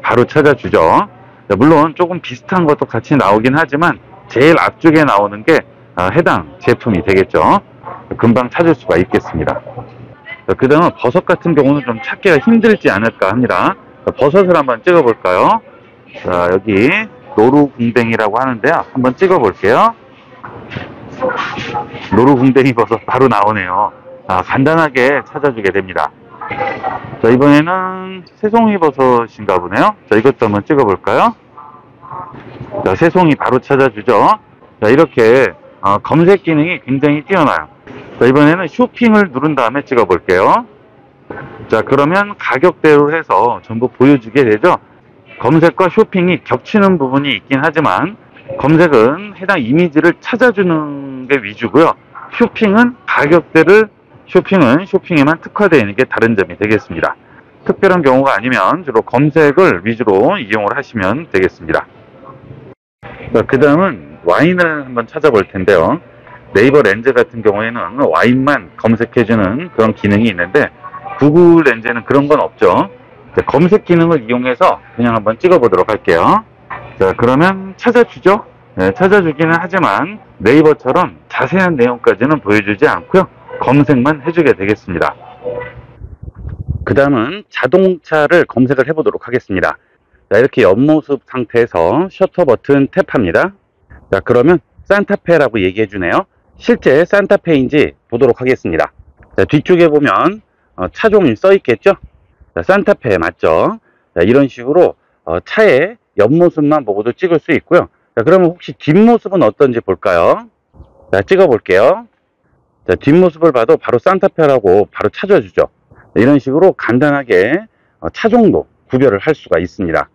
바로 찾아주죠. 자, 물론 조금 비슷한 것도 같이 나오긴 하지만 제일 앞쪽에 나오는 게 해당 제품이 되겠죠. 금방 찾을 수가 있겠습니다. 그 다음은 버섯 같은 경우는 좀 찾기가 힘들지 않을까 합니다. 버섯을 한번 찍어볼까요? 자, 여기 노루궁뎅이라고 하는데요. 한번 찍어 볼게요. 노루궁뎅이 버섯 바로 나오네요. 간단하게 찾아주게 됩니다. 자, 이번에는 새송이 버섯인가 보네요. 자, 이것도 한번 찍어 볼까요? 자, 새송이 바로 찾아주죠. 자, 이렇게 검색 기능이 굉장히 뛰어나요. 자, 이번에는 쇼핑을 누른 다음에 찍어 볼게요. 자, 그러면 가격대로 해서 전부 보여주게 되죠. 검색과 쇼핑이 겹치는 부분이 있긴 하지만 검색은 해당 이미지를 찾아주는 게 위주고요. 쇼핑은 가격대를 쇼핑에만 특화되어 있는 게 다른 점이 되겠습니다. 특별한 경우가 아니면 주로 검색을 위주로 이용을 하시면 되겠습니다. 그 다음은 와인을 한번 찾아볼 텐데요. 네이버 렌즈 같은 경우에는 와인만 검색해주는 그런 기능이 있는데 구글 렌즈는 그런 건 없죠. 검색 기능을 이용해서 그냥 한번 찍어보도록 할게요. 자, 그러면 찾아주죠. 네, 찾아주기는 하지만 네이버처럼 자세한 내용까지는 보여주지 않고요. 검색만 해주게 되겠습니다. 그 다음은 자동차를 검색을 해보도록 하겠습니다. 자, 이렇게 옆모습 상태에서 셔터 버튼 탭합니다. 자, 그러면 산타페라고 얘기해 주네요. 실제 산타페인지 보도록 하겠습니다. 자, 뒤쪽에 보면 차종이 써 있겠죠. 자, 산타페 맞죠? 자, 이런 식으로 차의 옆모습만 보고도 찍을 수 있고요. 자, 그러면 혹시 뒷모습은 어떤지 볼까요? 자, 찍어 볼게요. 자, 뒷모습을 봐도 바로 산타페라고 바로 찾아주죠. 자, 이런 식으로 간단하게 차종도 구별을 할 수가 있습니다.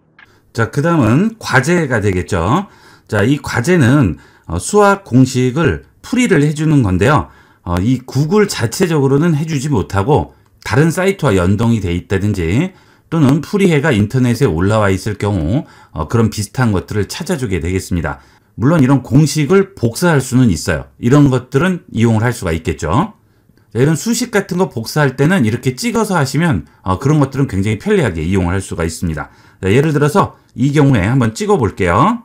자, 그 다음은 과제가 되겠죠. 자, 이 과제는 수학 공식을 풀이를 해주는 건데요. 이 구글 자체적으로는 해주지 못하고 다른 사이트와 연동이 돼 있다든지 또는 풀이해가 인터넷에 올라와 있을 경우 그런 비슷한 것들을 찾아주게 되겠습니다. 물론 이런 공식을 복사할 수는 있어요. 이런 것들은 이용을 할 수가 있겠죠. 자, 이런 수식 같은 거 복사할 때는 이렇게 찍어서 하시면 그런 것들은 굉장히 편리하게 이용을 할 수가 있습니다. 자, 예를 들어서 이 경우에 한번 찍어 볼게요.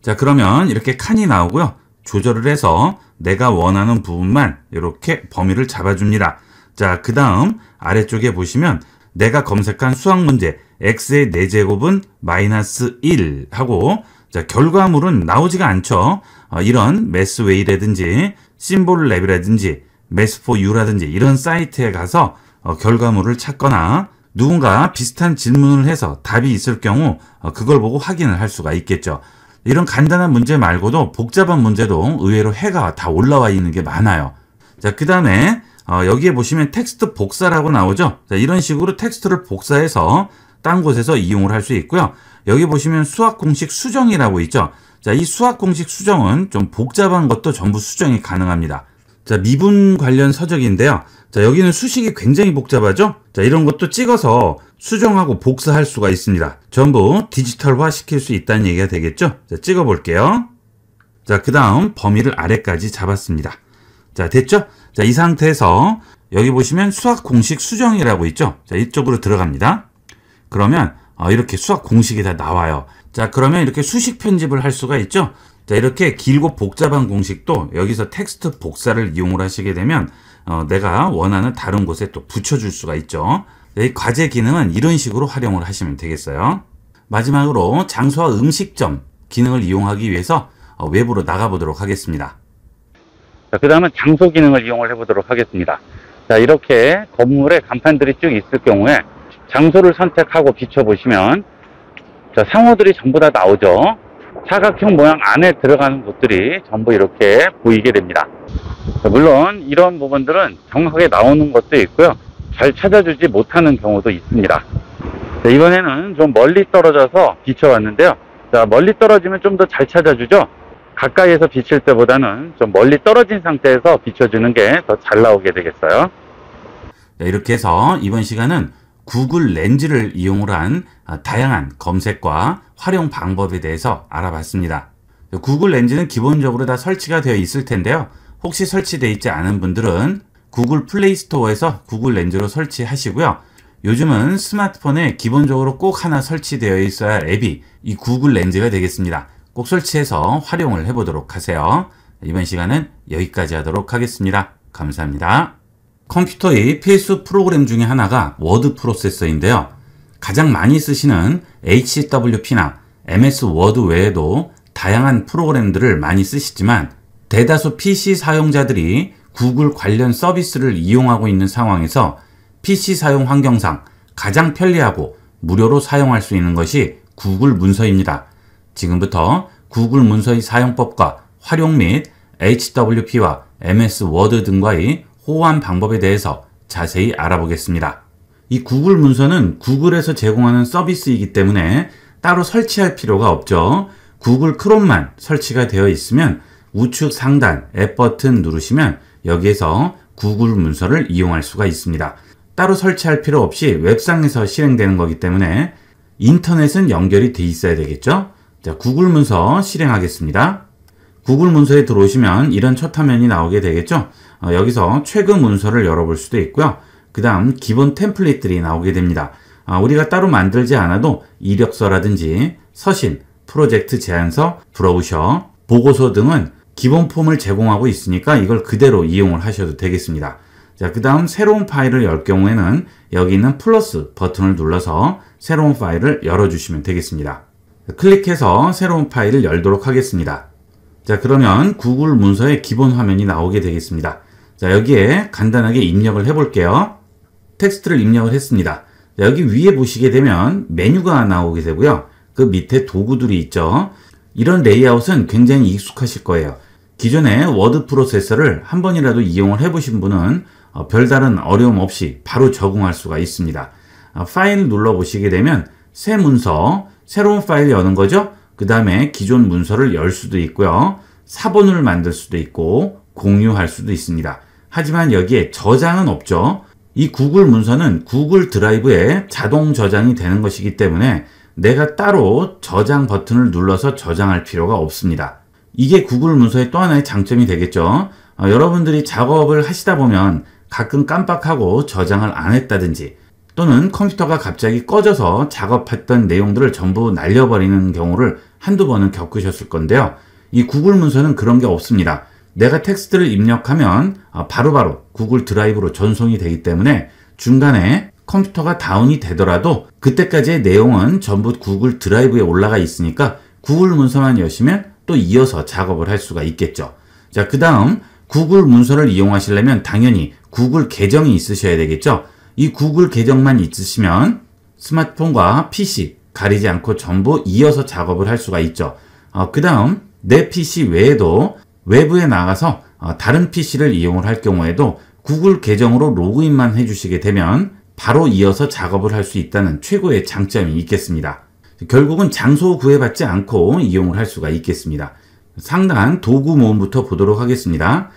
자, 그러면 이렇게 칸이 나오고요. 조절을 해서 내가 원하는 부분만 이렇게 범위를 잡아줍니다. 자, 그 다음 아래쪽에 보시면 내가 검색한 수학 문제 x의 4제곱은 마이너스 1 하고 자, 결과물은 나오지가 않죠. 이런 매스웨이라든지 심볼랩이라든지 매스포유라든지 이런 사이트에 가서 결과물을 찾거나 누군가 비슷한 질문을 해서 답이 있을 경우 그걸 보고 확인을 할 수가 있겠죠. 이런 간단한 문제 말고도 복잡한 문제도 의외로 해가 다 올라와 있는 게 많아요. 자, 그 다음에 여기에 보시면 텍스트 복사라고 나오죠. 자, 이런 식으로 텍스트를 복사해서 딴 곳에서 이용을 할 수 있고요. 여기 보시면 수학 공식 수정이라고 있죠. 자, 이 수학 공식 수정은 좀 복잡한 것도 전부 수정이 가능합니다. 자, 미분 관련 서적인데요. 자, 여기는 수식이 굉장히 복잡하죠. 자, 이런 것도 찍어서 수정하고 복사할 수가 있습니다. 전부 디지털화 시킬 수 있다는 얘기가 되겠죠. 자, 찍어 볼게요. 자, 그 다음 범위를 아래까지 잡았습니다. 자, 됐죠? 자, 이 상태에서 여기 보시면 수학 공식 수정이라고 있죠. 자, 이쪽으로 들어갑니다. 그러면 이렇게 수학 공식이 다 나와요. 자, 그러면 이렇게 수식 편집을 할 수가 있죠. 자, 이렇게 길고 복잡한 공식도 여기서 텍스트 복사를 이용을 하시게 되면 내가 원하는 다른 곳에 또 붙여줄 수가 있죠. 이 과제 기능은 이런 식으로 활용을 하시면 되겠어요. 마지막으로 장소와 음식점 기능을 이용하기 위해서 외부로 나가보도록 하겠습니다. 자, 그 다음은 장소 기능을 이용을 해보도록 하겠습니다. 자, 이렇게 건물에 간판들이 쭉 있을 경우에 장소를 선택하고 비춰보시면 자, 상호들이 전부 다 나오죠. 사각형 모양 안에 들어가는 곳들이 전부 이렇게 보이게 됩니다. 자, 물론 이런 부분들은 정확하게 나오는 것도 있고요. 잘 찾아주지 못하는 경우도 있습니다. 자, 이번에는 좀 멀리 떨어져서 비춰봤는데요. 자, 멀리 떨어지면 좀 더 잘 찾아주죠. 가까이에서 비칠 때보다는 좀 멀리 떨어진 상태에서 비춰주는 게 더 잘 나오게 되겠어요. 자, 이렇게 해서 이번 시간은 구글 렌즈를 이용을 한 다양한 검색과 활용 방법에 대해서 알아봤습니다. 구글 렌즈는 기본적으로 다 설치가 되어 있을 텐데요. 혹시 설치되어 있지 않은 분들은 구글 플레이 스토어에서 구글 렌즈로 설치하시고요. 요즘은 스마트폰에 기본적으로 꼭 하나 설치되어 있어야 할 앱이 이 구글 렌즈가 되겠습니다. 꼭 설치해서 활용을 해보도록 하세요. 이번 시간은 여기까지 하도록 하겠습니다. 감사합니다. 컴퓨터의 필수 프로그램 중에 하나가 워드 프로세서인데요. 가장 많이 쓰시는 HWP나 MS 워드 외에도 다양한 프로그램들을 많이 쓰시지만 대다수 PC 사용자들이 구글 관련 서비스를 이용하고 있는 상황에서 PC 사용 환경상 가장 편리하고 무료로 사용할 수 있는 것이 구글 문서입니다. 지금부터 구글 문서의 사용법과 활용 및 HWP와 MS 워드 등과의 호환 방법에 대해서 자세히 알아보겠습니다. 이 구글 문서는 구글에서 제공하는 서비스이기 때문에 따로 설치할 필요가 없죠. 구글 크롬만 설치가 되어 있으면 우측 상단 앱 버튼 누르시면 여기에서 구글 문서를 이용할 수가 있습니다. 따로 설치할 필요 없이 웹상에서 실행되는 거기 때문에 인터넷은 연결이 돼 있어야 되겠죠. 자, 구글 문서 실행하겠습니다. 구글 문서에 들어오시면 이런 첫 화면이 나오게 되겠죠. 여기서 최근 문서를 열어볼 수도 있고요. 그 다음 기본 템플릿들이 나오게 됩니다. 우리가 따로 만들지 않아도 이력서라든지 서신, 프로젝트 제안서, 브로셔, 보고서 등은 기본 폼을 제공하고 있으니까 이걸 그대로 이용을 하셔도 되겠습니다. 자, 그 다음 새로운 파일을 열 경우에는 여기 있는 플러스 버튼을 눌러서 새로운 파일을 열어주시면 되겠습니다. 클릭해서 새로운 파일을 열도록 하겠습니다. 자, 그러면 구글 문서의 기본 화면이 나오게 되겠습니다. 자, 여기에 간단하게 입력을 해볼게요. 텍스트를 입력을 했습니다. 자, 여기 위에 보시게 되면 메뉴가 나오게 되고요. 그 밑에 도구들이 있죠. 이런 레이아웃은 굉장히 익숙하실 거예요. 기존에 워드 프로세서를 한 번이라도 이용을 해보신 분은 별다른 어려움 없이 바로 적응할 수가 있습니다. 파일 눌러보시게 되면 새 문서, 새로운 파일 여는 거죠. 그 다음에 기존 문서를 열 수도 있고요. 사본을 만들 수도 있고 공유할 수도 있습니다. 하지만 여기에 저장은 없죠. 이 구글 문서는 구글 드라이브에 자동 저장이 되는 것이기 때문에 내가 따로 저장 버튼을 눌러서 저장할 필요가 없습니다. 이게 구글 문서의 또 하나의 장점이 되겠죠. 여러분들이 작업을 하시다 보면 가끔 깜빡하고 저장을 안 했다든지 또는 컴퓨터가 갑자기 꺼져서 작업했던 내용들을 전부 날려버리는 경우를 한두 번은 겪으셨을 건데요. 이 구글 문서는 그런 게 없습니다. 내가 텍스트를 입력하면 바로바로 구글 드라이브로 전송이 되기 때문에 중간에 컴퓨터가 다운이 되더라도 그때까지의 내용은 전부 구글 드라이브에 올라가 있으니까 구글 문서만 여시면 또 이어서 작업을 할 수가 있겠죠. 자, 그 다음 구글 문서를 이용하시려면 당연히 구글 계정이 있으셔야 되겠죠. 이 구글 계정만 있으시면 스마트폰과 PC 가리지 않고 전부 이어서 작업을 할 수가 있죠. 그 다음 내 PC 외에도 외부에 나가서 다른 PC를 이용을 할 경우에도 구글 계정으로 로그인만 해주시게 되면 바로 이어서 작업을 할 수 있다는 최고의 장점이 있겠습니다. 결국은 장소 구애받지 않고 이용을 할 수가 있겠습니다. 상단 도구 모음부터 보도록 하겠습니다.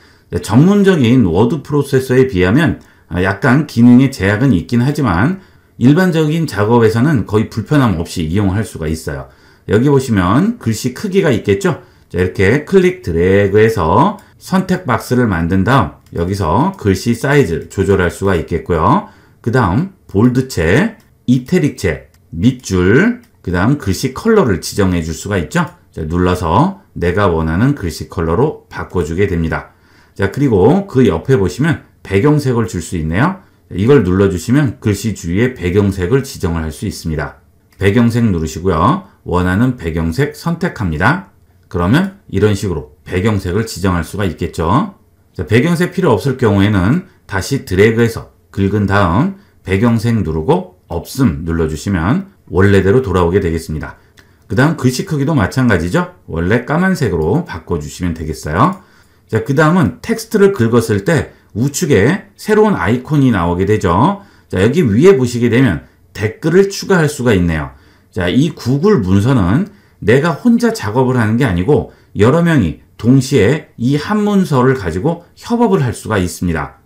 전문적인 워드 프로세서에 비하면 약간 기능의 제약은 있긴 하지만 일반적인 작업에서는 거의 불편함 없이 이용할 수가 있어요. 여기 보시면 글씨 크기가 있겠죠? 자, 이렇게 클릭 드래그해서 선택 박스를 만든 다음 여기서 글씨 사이즈 조절할 수가 있겠고요. 그 다음 볼드체, 이태릭체, 밑줄, 그 다음 글씨 컬러를 지정해 줄 수가 있죠. 자, 눌러서 내가 원하는 글씨 컬러로 바꿔주게 됩니다. 자, 그리고 그 옆에 보시면 배경색을 줄 수 있네요. 이걸 눌러주시면 글씨 주위에 배경색을 지정을 할 수 있습니다. 배경색 누르시고요. 원하는 배경색 선택합니다. 그러면 이런 식으로 배경색을 지정할 수가 있겠죠. 자, 배경색 필요 없을 경우에는 다시 드래그해서 긁은 다음 배경색 누르고 없음 눌러주시면 원래대로 돌아오게 되겠습니다. 그 다음 글씨 크기도 마찬가지죠. 원래 까만색으로 바꿔주시면 되겠어요. 자, 그 다음은 텍스트를 긁었을 때 우측에 새로운 아이콘이 나오게 되죠. 자, 여기 위에 보시게 되면 댓글을 추가할 수가 있네요. 자, 이 구글 문서는 내가 혼자 작업을 하는 게 아니고 여러 명이 동시에 이 한 문서를 가지고 협업을 할 수가 있습니다.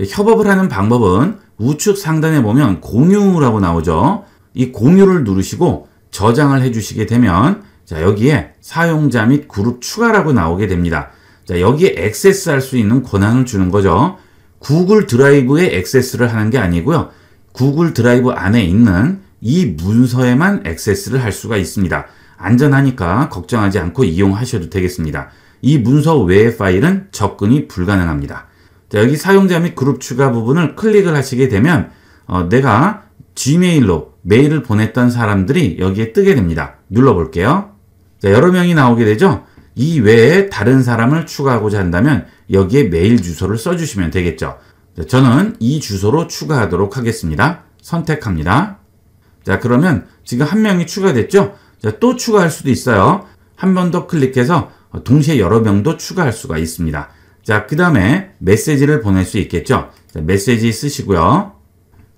협업을 하는 방법은 우측 상단에 보면 공유라고 나오죠. 이 공유를 누르시고 저장을 해주시게 되면 자, 여기에 사용자 및 그룹 추가라고 나오게 됩니다. 자, 여기에 액세스할 수 있는 권한을 주는 거죠. 구글 드라이브에 액세스를 하는 게 아니고요. 구글 드라이브 안에 있는 이 문서에만 액세스를 할 수가 있습니다. 안전하니까 걱정하지 않고 이용하셔도 되겠습니다. 이 문서 외의 파일은 접근이 불가능합니다. 자, 여기 사용자 및 그룹 추가 부분을 클릭을 하시게 되면 내가 지메일로 메일을 보냈던 사람들이 여기에 뜨게 됩니다. 눌러볼게요. 자, 여러 명이 나오게 되죠. 이 외에 다른 사람을 추가하고자 한다면 여기에 메일 주소를 써주시면 되겠죠. 자, 저는 이 주소로 추가하도록 하겠습니다. 선택합니다. 자, 그러면 지금 한 명이 추가됐죠? 자, 또 추가할 수도 있어요. 한 번 더 클릭해서 동시에 여러 명도 추가할 수가 있습니다. 자, 그 다음에 메시지를 보낼 수 있겠죠? 자, 메시지 쓰시고요.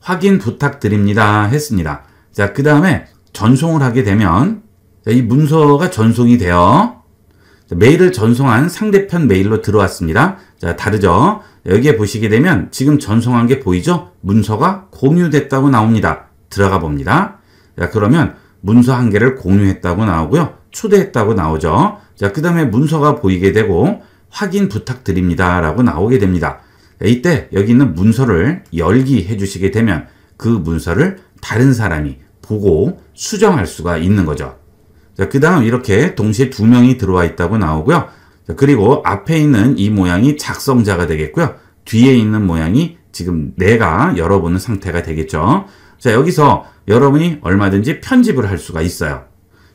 확인 부탁드립니다 했습니다. 자, 그 다음에 전송을 하게 되면 자, 이 문서가 전송이 돼요. 자, 메일을 전송한 상대편 메일로 들어왔습니다. 자, 다르죠? 여기에 보시게 되면 지금 전송한 게 보이죠? 문서가 공유됐다고 나옵니다. 들어가 봅니다. 자, 그러면 문서 한 개를 공유했다고 나오고요. 초대했다고 나오죠. 자, 그 다음에 문서가 보이게 되고 확인 부탁드립니다 라고 나오게 됩니다. 자, 이때 여기 있는 문서를 열기 해주시게 되면 그 문서를 다른 사람이 보고 수정할 수가 있는 거죠. 자, 그 다음 이렇게 동시에 두 명이 들어와 있다고 나오고요. 자, 그리고 앞에 있는 이 모양이 작성자가 되겠고요. 뒤에 있는 모양이 지금 내가 열어보는 상태가 되겠죠. 자, 여기서 여러분이 얼마든지 편집을 할 수가 있어요.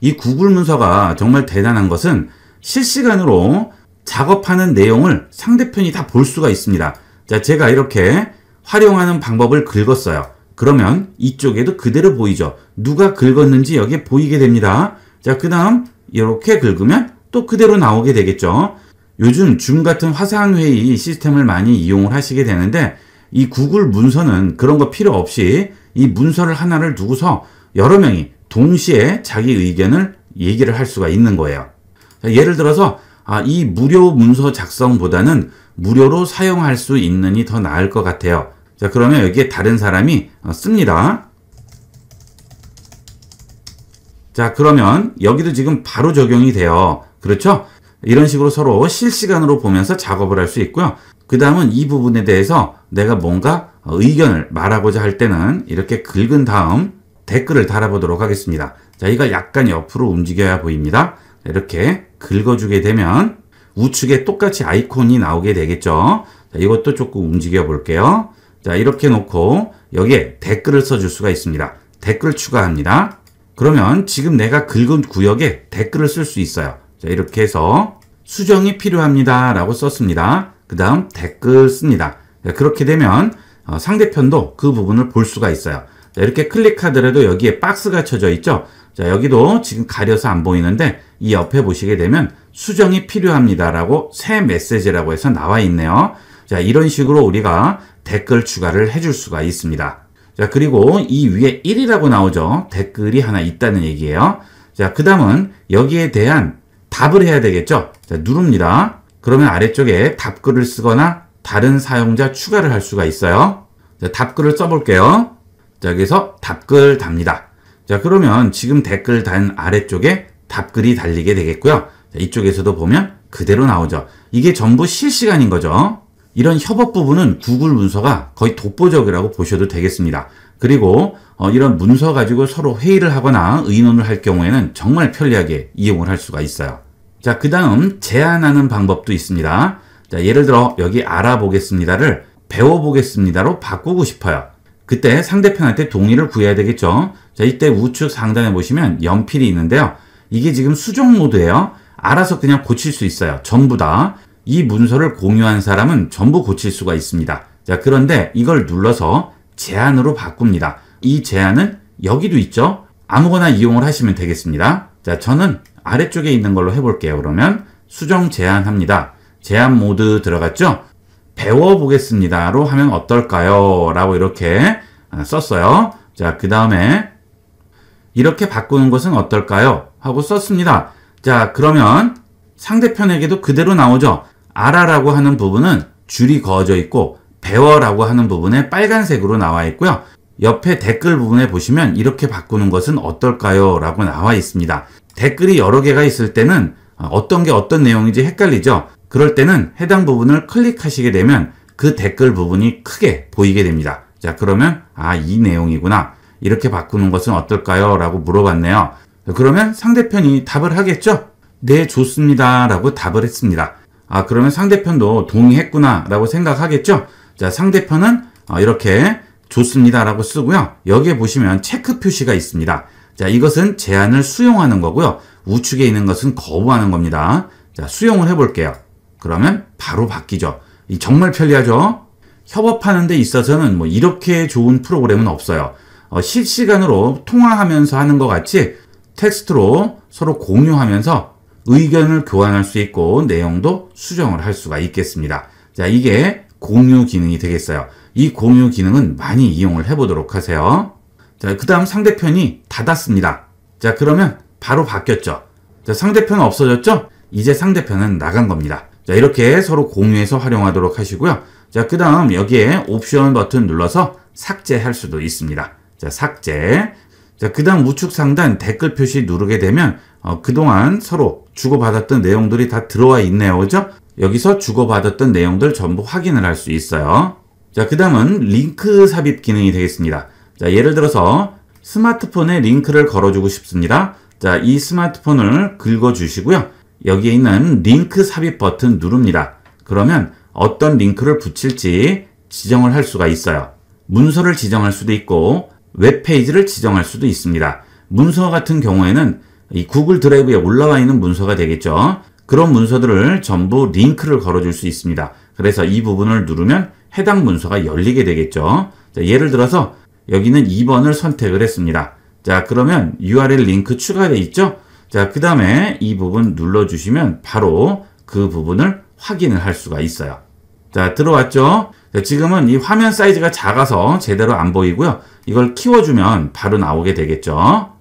이 구글 문서가 정말 대단한 것은 실시간으로 작업하는 내용을 상대편이 다 볼 수가 있습니다. 자, 제가 이렇게 활용하는 방법을 긁었어요. 그러면 이쪽에도 그대로 보이죠. 누가 긁었는지 여기에 보이게 됩니다. 자, 그 다음 이렇게 긁으면 또 그대로 나오게 되겠죠. 요즘 줌 같은 화상회의 시스템을 많이 이용을 하시게 되는데 이 구글 문서는 그런 거 필요 없이 이 문서를 하나를 두고서 여러 명이 동시에 자기 의견을 얘기를 할 수가 있는 거예요. 자, 예를 들어서 이 무료 문서 작성보다는 무료로 사용할 수 있느니 더 나을 것 같아요. 자, 그러면 여기에 다른 사람이 씁니다. 자, 그러면 여기도 지금 바로 적용이 돼요. 그렇죠? 이런 식으로 서로 실시간으로 보면서 작업을 할 수 있고요. 그 다음은 이 부분에 대해서 내가 뭔가 의견을 말하고자 할 때는 이렇게 긁은 다음 댓글을 달아보도록 하겠습니다. 자, 이거 약간 옆으로 움직여야 보입니다. 이렇게 긁어주게 되면 우측에 똑같이 아이콘이 나오게 되겠죠. 자, 이것도 조금 움직여 볼게요. 자, 이렇게 놓고 여기에 댓글을 써줄 수가 있습니다. 댓글 추가합니다. 그러면 지금 내가 긁은 구역에 댓글을 쓸 수 있어요. 자, 이렇게 해서 수정이 필요합니다 라고 썼습니다. 그 다음 댓글 씁니다. 자, 그렇게 되면 상대편도 그 부분을 볼 수가 있어요. 자, 이렇게 클릭하더라도 여기에 박스가 쳐져 있죠. 자, 여기도 지금 가려서 안 보이는데 이 옆에 보시게 되면 수정이 필요합니다 라고 새 메시지라고 해서 나와 있네요. 자, 이런 식으로 우리가 댓글 추가를 해줄 수가 있습니다. 자, 그리고 이 위에 1이라고 나오죠. 댓글이 하나 있다는 얘기예요. 자, 그 다음은 여기에 대한 답을 해야 되겠죠. 자, 누릅니다. 그러면 아래쪽에 답글을 쓰거나 다른 사용자 추가를 할 수가 있어요. 자, 답글을 써볼게요. 자, 여기서 답글 답니다. 자, 그러면 지금 댓글 단 아래쪽에 답글이 달리게 되겠고요. 자, 이쪽에서도 보면 그대로 나오죠. 이게 전부 실시간인 거죠. 이런 협업 부분은 구글 문서가 거의 독보적이라고 보셔도 되겠습니다. 그리고 이런 문서 가지고 서로 회의를 하거나 의논을 할 경우에는 정말 편리하게 이용을 할 수가 있어요. 자, 그 다음 제안하는 방법도 있습니다. 자, 예를 들어 여기 알아보겠습니다를 배워보겠습니다로 바꾸고 싶어요. 그때 상대편한테 동의를 구해야 되겠죠. 자, 이때 우측 상단에 보시면 연필이 있는데요. 이게 지금 수정 모드예요. 알아서 그냥 고칠 수 있어요. 전부 다. 이 문서를 공유한 사람은 전부 고칠 수가 있습니다. 자, 그런데 이걸 눌러서 제안으로 바꿉니다. 이 제안은 여기도 있죠. 아무거나 이용을 하시면 되겠습니다. 자, 저는 아래쪽에 있는 걸로 해볼게요. 그러면 수정 제안합니다. 제안 모드 들어갔죠? 배워보겠습니다로 하면 어떨까요? 라고 이렇게 썼어요. 자, 그 다음에 이렇게 바꾸는 것은 어떨까요? 하고 썼습니다. 자, 그러면 상대편에게도 그대로 나오죠. 알아라고 하는 부분은 줄이 그어져 있고 배워라고 하는 부분에 빨간색으로 나와 있고요. 옆에 댓글 부분에 보시면 이렇게 바꾸는 것은 어떨까요? 라고 나와 있습니다. 댓글이 여러 개가 있을 때는 어떤 게 어떤 내용인지 헷갈리죠. 그럴 때는 해당 부분을 클릭하시게 되면 그 댓글 부분이 크게 보이게 됩니다. 자, 그러면 이 내용이구나. 이렇게 바꾸는 것은 어떨까요? 라고 물어봤네요. 그러면 상대편이 답을 하겠죠? 네, 좋습니다. 라고 답을 했습니다. 그러면 상대편도 동의했구나. 라고 생각하겠죠? 자, 상대편은 이렇게 좋습니다 라고 쓰고요. 여기에 보시면 체크 표시가 있습니다. 자, 이것은 제안을 수용하는 거고요. 우측에 있는 것은 거부하는 겁니다. 자, 수용을 해볼게요. 그러면 바로 바뀌죠. 정말 편리하죠? 협업하는 데 있어서는 뭐 이렇게 좋은 프로그램은 없어요. 실시간으로 통화하면서 하는 것 같이 텍스트로 서로 공유하면서 의견을 교환할 수 있고 내용도 수정을 할 수가 있겠습니다. 자, 이게 공유 기능이 되겠어요. 이 공유 기능은 많이 이용을 해보도록 하세요. 자, 그 다음 상대편이 닫았습니다. 자, 그러면 바로 바뀌었죠. 자, 상대편은 없어졌죠? 이제 상대편은 나간 겁니다. 자, 이렇게 서로 공유해서 활용하도록 하시고요. 자, 그 다음 여기에 옵션 버튼 눌러서 삭제할 수도 있습니다. 자, 삭제. 자, 그 다음 우측 상단 댓글 표시 누르게 되면 그동안 서로 주고받았던 내용들이 다 들어와 있네요. 그죠? 여기서 주고받았던 내용들 전부 확인을 할 수 있어요. 자, 그 다음은 링크 삽입 기능이 되겠습니다. 자, 예를 들어서 스마트폰에 링크를 걸어주고 싶습니다. 자, 이 스마트폰을 긁어주시고요. 여기에 있는 링크 삽입 버튼 누릅니다. 그러면 어떤 링크를 붙일지 지정을 할 수가 있어요. 문서를 지정할 수도 있고 웹페이지를 지정할 수도 있습니다. 문서 같은 경우에는 이 구글 드라이브에 올라와 있는 문서가 되겠죠. 그런 문서들을 전부 링크를 걸어줄 수 있습니다. 그래서 이 부분을 누르면 해당 문서가 열리게 되겠죠. 자, 예를 들어서 여기는 2번을 선택을 했습니다. 자, 그러면 URL 링크 추가되어 있죠? 자, 그 다음에 이 부분 눌러주시면 바로 그 부분을 확인을 할 수가 있어요. 자, 들어왔죠? 자, 지금은 이 화면 사이즈가 작아서 제대로 안 보이고요. 이걸 키워주면 바로 나오게 되겠죠.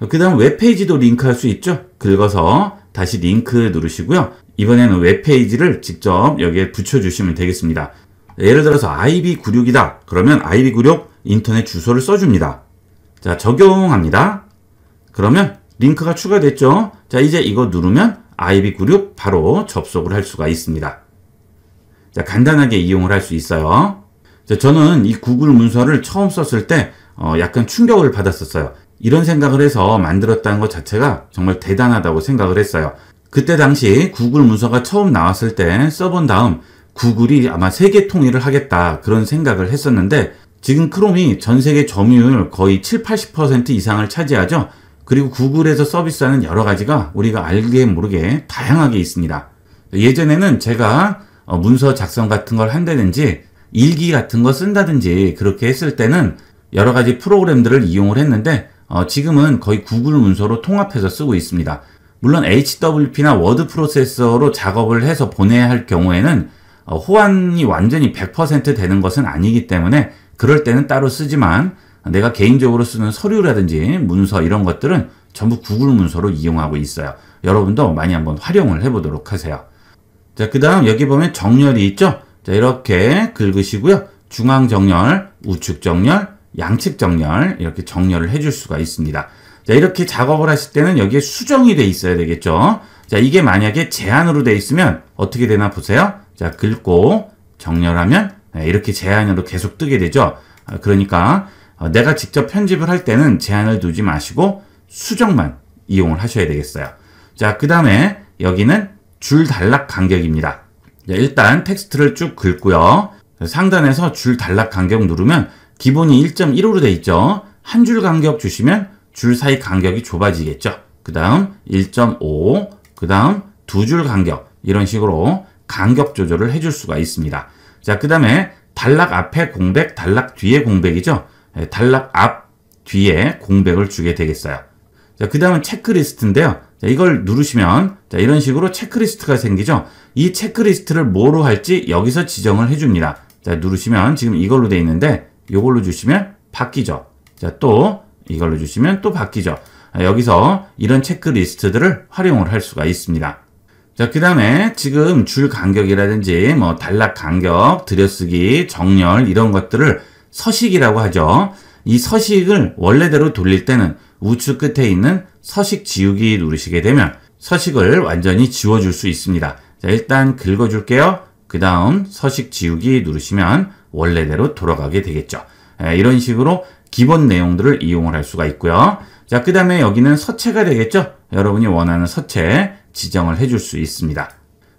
그 다음 웹페이지도 링크할 수 있죠? 긁어서 다시 링크 누르시고요. 이번에는 웹페이지를 직접 여기에 붙여주시면 되겠습니다. 예를 들어서 IB96이다. 그러면 IB96 인터넷 주소를 써줍니다. 자, 적용합니다. 그러면 링크가 추가됐죠? 자, 이제 이거 누르면 IB96 바로 접속을 할 수가 있습니다. 자, 간단하게 이용을 할 수 있어요. 자, 저는 이 구글 문서를 처음 썼을 때 약간 충격을 받았었어요. 이런 생각을 해서 만들었다는 것 자체가 정말 대단하다고 생각을 했어요. 그때 당시 구글 문서가 처음 나왔을 때 써본 다음 구글이 아마 세계 통일을 하겠다 그런 생각을 했었는데 지금 크롬이 전 세계 점유율 거의 70-80% 이상을 차지하죠. 그리고 구글에서 서비스하는 여러 가지가 우리가 알게 모르게 다양하게 있습니다. 예전에는 제가 문서 작성 같은 걸 한다든지 일기 같은 거 쓴다든지 그렇게 했을 때는 여러 가지 프로그램들을 이용을 했는데 지금은 거의 구글 문서로 통합해서 쓰고 있습니다. 물론 HWP나 워드 프로세서로 작업을 해서 보내야 할 경우에는 호환이 완전히 100% 되는 것은 아니기 때문에 그럴 때는 따로 쓰지만 내가 개인적으로 쓰는 서류라든지 문서 이런 것들은 전부 구글 문서로 이용하고 있어요. 여러분도 많이 한번 활용을 해보도록 하세요. 자, 그 다음 여기 보면 정렬이 있죠? 자, 이렇게 긁으시고요. 중앙 정렬, 우측 정렬, 양측 정렬 이렇게 정렬을 해줄 수가 있습니다. 자, 이렇게 작업을 하실 때는 여기에 수정이 돼 있어야 되겠죠? 자, 이게 만약에 제한으로 돼 있으면 어떻게 되나 보세요. 자, 긁고 정렬하면 이렇게 제한으로 계속 뜨게 되죠. 그러니까 내가 직접 편집을 할 때는 제한을 두지 마시고 수정만 이용을 하셔야 되겠어요. 자, 그 다음에 여기는 줄 단락 간격입니다. 자, 일단 텍스트를 쭉 긁고요. 상단에서 줄 단락 간격 누르면 기본이 1.15로 돼 있죠. 한 줄 간격 주시면 줄 사이 간격이 좁아지겠죠. 그 다음 1.5, 그 다음 두 줄 간격 이런 식으로 간격 조절을 해줄 수가 있습니다. 자, 그 다음에 단락 앞에 공백, 단락 뒤에 공백이죠. 단락 앞, 뒤에 공백을 주게 되겠어요. 자, 그 다음은 체크리스트인데요. 자, 이걸 누르시면 자, 이런 식으로 체크리스트가 생기죠. 이 체크리스트를 뭐로 할지 여기서 지정을 해줍니다. 자, 누르시면 지금 이걸로 돼 있는데 이걸로 주시면 바뀌죠. 자, 또 이걸로 주시면 또 바뀌죠. 여기서 이런 체크리스트들을 활용을 할 수가 있습니다. 자, 그 다음에 지금 줄 간격이라든지 뭐 단락 간격, 들여쓰기, 정렬 이런 것들을 서식이라고 하죠. 이 서식을 원래대로 돌릴 때는 우측 끝에 있는 서식 지우기 누르시게 되면 서식을 완전히 지워줄 수 있습니다. 자, 일단 긁어줄게요. 그 다음 서식 지우기 누르시면 원래대로 돌아가게 되겠죠. 이런 식으로 기본 내용들을 이용을 할 수가 있고요. 자, 그 다음에 여기는 서체가 되겠죠. 여러분이 원하는 서체 지정을 해줄 수 있습니다.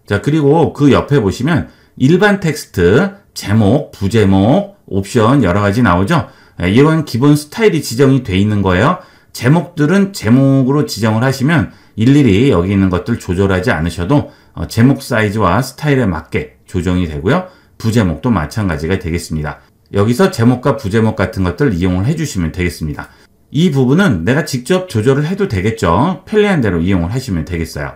자, 그리고 그 옆에 보시면 일반 텍스트, 제목, 부제목, 옵션 여러 가지 나오죠. 이런 기본 스타일이 지정이 돼 있는 거예요. 제목들은 제목으로 지정을 하시면 일일이 여기 있는 것들 조절하지 않으셔도 제목 사이즈와 스타일에 맞게 조정이 되고요. 부제목도 마찬가지가 되겠습니다. 여기서 제목과 부제목 같은 것들 이용을 해주시면 되겠습니다. 이 부분은 내가 직접 조절을 해도 되겠죠. 편리한 대로 이용을 하시면 되겠어요.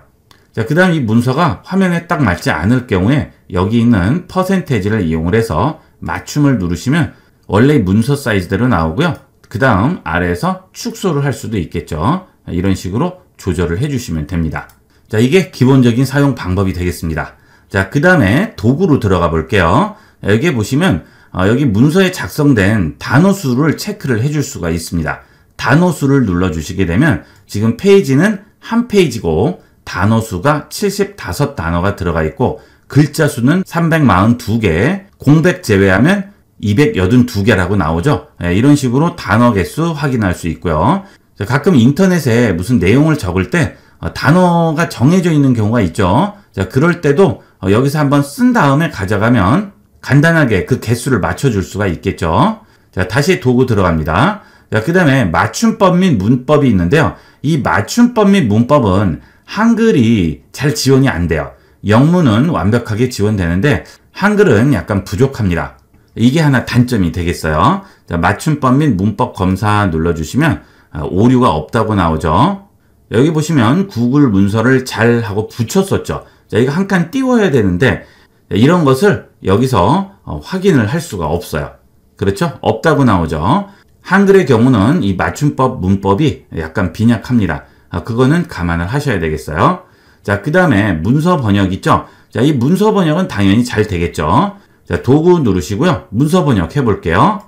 자, 그 다음 이 문서가 화면에 딱 맞지 않을 경우에 여기 있는 퍼센테이지를 이용을 해서 맞춤을 누르시면 원래 문서 사이즈대로 나오고요. 그 다음 아래에서 축소를 할 수도 있겠죠. 이런 식으로 조절을 해주시면 됩니다. 자, 이게 기본적인 사용 방법이 되겠습니다. 자, 그 다음에 도구로 들어가 볼게요. 여기에 보시면 여기 문서에 작성된 단어 수를 체크를 해줄 수가 있습니다. 단어 수를 눌러주시게 되면 지금 페이지는 한 페이지고 단어 수가 75단어가 들어가 있고 글자 수는 342개, 공백 제외하면 282개라고 나오죠. 이런 식으로 단어 개수 확인할 수 있고요. 가끔 인터넷에 무슨 내용을 적을 때 단어가 정해져 있는 경우가 있죠. 자, 그럴 때도 여기서 한번 쓴 다음에 가져가면 간단하게 그 개수를 맞춰줄 수가 있겠죠. 자, 다시 도구 들어갑니다. 자, 그 다음에 맞춤법 및 문법이 있는데요. 이 맞춤법 및 문법은 한글이 잘 지원이 안 돼요. 영문은 완벽하게 지원되는데 한글은 약간 부족합니다. 이게 하나 단점이 되겠어요. 자, 맞춤법 및 문법 검사 눌러주시면 오류가 없다고 나오죠. 여기 보시면 구글 문서를 잘 하고 붙였었죠. 자, 이거 한 칸 띄워야 되는데 이런 것을 여기서 확인을 할 수가 없어요. 그렇죠? 없다고 나오죠. 한글의 경우는 이 맞춤법 문법이 약간 빈약합니다. 그거는 감안을 하셔야 되겠어요. 자, 그 다음에 문서 번역 있죠? 자, 이 문서 번역은 당연히 잘 되겠죠. 자, 도구 누르시고요. 문서 번역 해볼게요.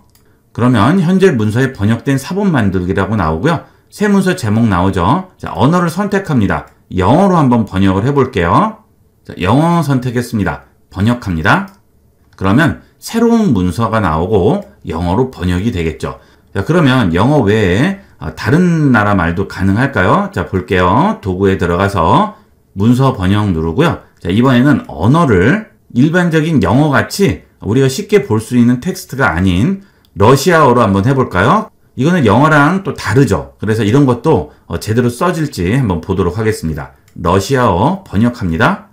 그러면 현재 문서에 번역된 사본 만들기라고 나오고요. 새 문서 제목 나오죠. 자, 언어를 선택합니다. 영어로 한번 번역을 해볼게요. 자, 영어 선택했습니다. 번역합니다. 그러면 새로운 문서가 나오고 영어로 번역이 되겠죠. 자, 그러면 영어 외에 다른 나라 말도 가능할까요? 자, 볼게요. 도구에 들어가서 문서 번역 누르고요. 자, 이번에는 언어를 일반적인 영어같이 우리가 쉽게 볼 수 있는 텍스트가 아닌 러시아어로 한번 해볼까요? 이거는 영어랑 또 다르죠. 그래서 이런 것도 제대로 써질지 한번 보도록 하겠습니다. 러시아어 번역합니다.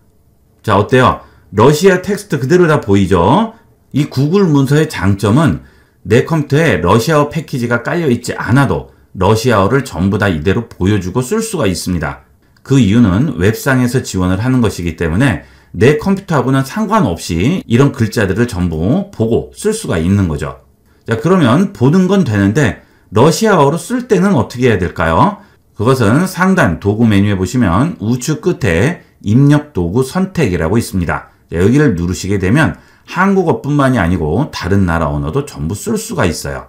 자, 어때요? 러시아 텍스트 그대로 다 보이죠? 이 구글 문서의 장점은 내 컴퓨터에 러시아어 패키지가 깔려 있지 않아도 러시아어를 전부 다 이대로 보여주고 쓸 수가 있습니다. 그 이유는 웹상에서 지원을 하는 것이기 때문에 내 컴퓨터하고는 상관없이 이런 글자들을 전부 보고 쓸 수가 있는 거죠. 자, 그러면 보는 건 되는데 러시아어로 쓸 때는 어떻게 해야 될까요? 그것은 상단 도구 메뉴에 보시면 우측 끝에 입력 도구 선택이라고 있습니다. 자, 여기를 누르시게 되면 한국어뿐만이 아니고 다른 나라 언어도 전부 쓸 수가 있어요.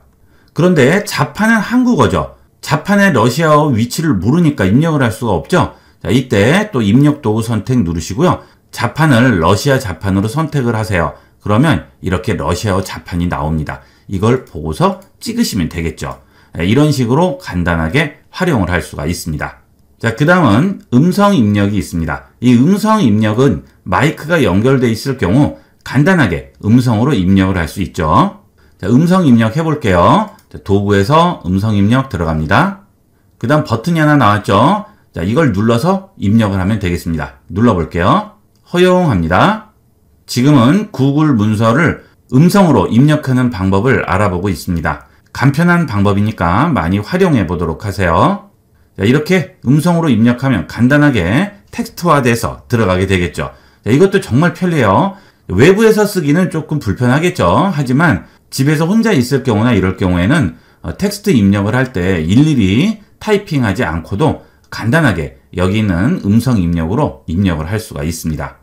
그런데 자판은 한국어죠. 자판의 러시아어 위치를 모르니까 입력을 할 수가 없죠. 자, 이때 또 입력 도구 선택 누르시고요. 자판을 러시아 자판으로 선택을 하세요. 그러면 이렇게 러시아어 자판이 나옵니다. 이걸 보고서 찍으시면 되겠죠. 이런 식으로 간단하게 활용을 할 수가 있습니다. 자, 그 다음은 음성 입력이 있습니다. 이 음성 입력은 마이크가 연결되어 있을 경우 간단하게 음성으로 입력을 할 수 있죠. 자, 음성 입력 해볼게요. 자, 도구에서 음성 입력 들어갑니다. 그 다음 버튼이 하나 나왔죠. 자, 이걸 눌러서 입력을 하면 되겠습니다. 눌러볼게요. 허용합니다. 지금은 구글 문서를 음성으로 입력하는 방법을 알아보고 있습니다. 간편한 방법이니까 많이 활용해 보도록 하세요. 자, 이렇게 음성으로 입력하면 간단하게 텍스트화돼서 들어가게 되겠죠. 자, 이것도 정말 편리해요. 외부에서 쓰기는 조금 불편하겠죠. 하지만 집에서 혼자 있을 경우나 이럴 경우에는 텍스트 입력을 할 때 일일이 타이핑하지 않고도 간단하게 여기 있는 음성 입력으로 입력을 할 수가 있습니다.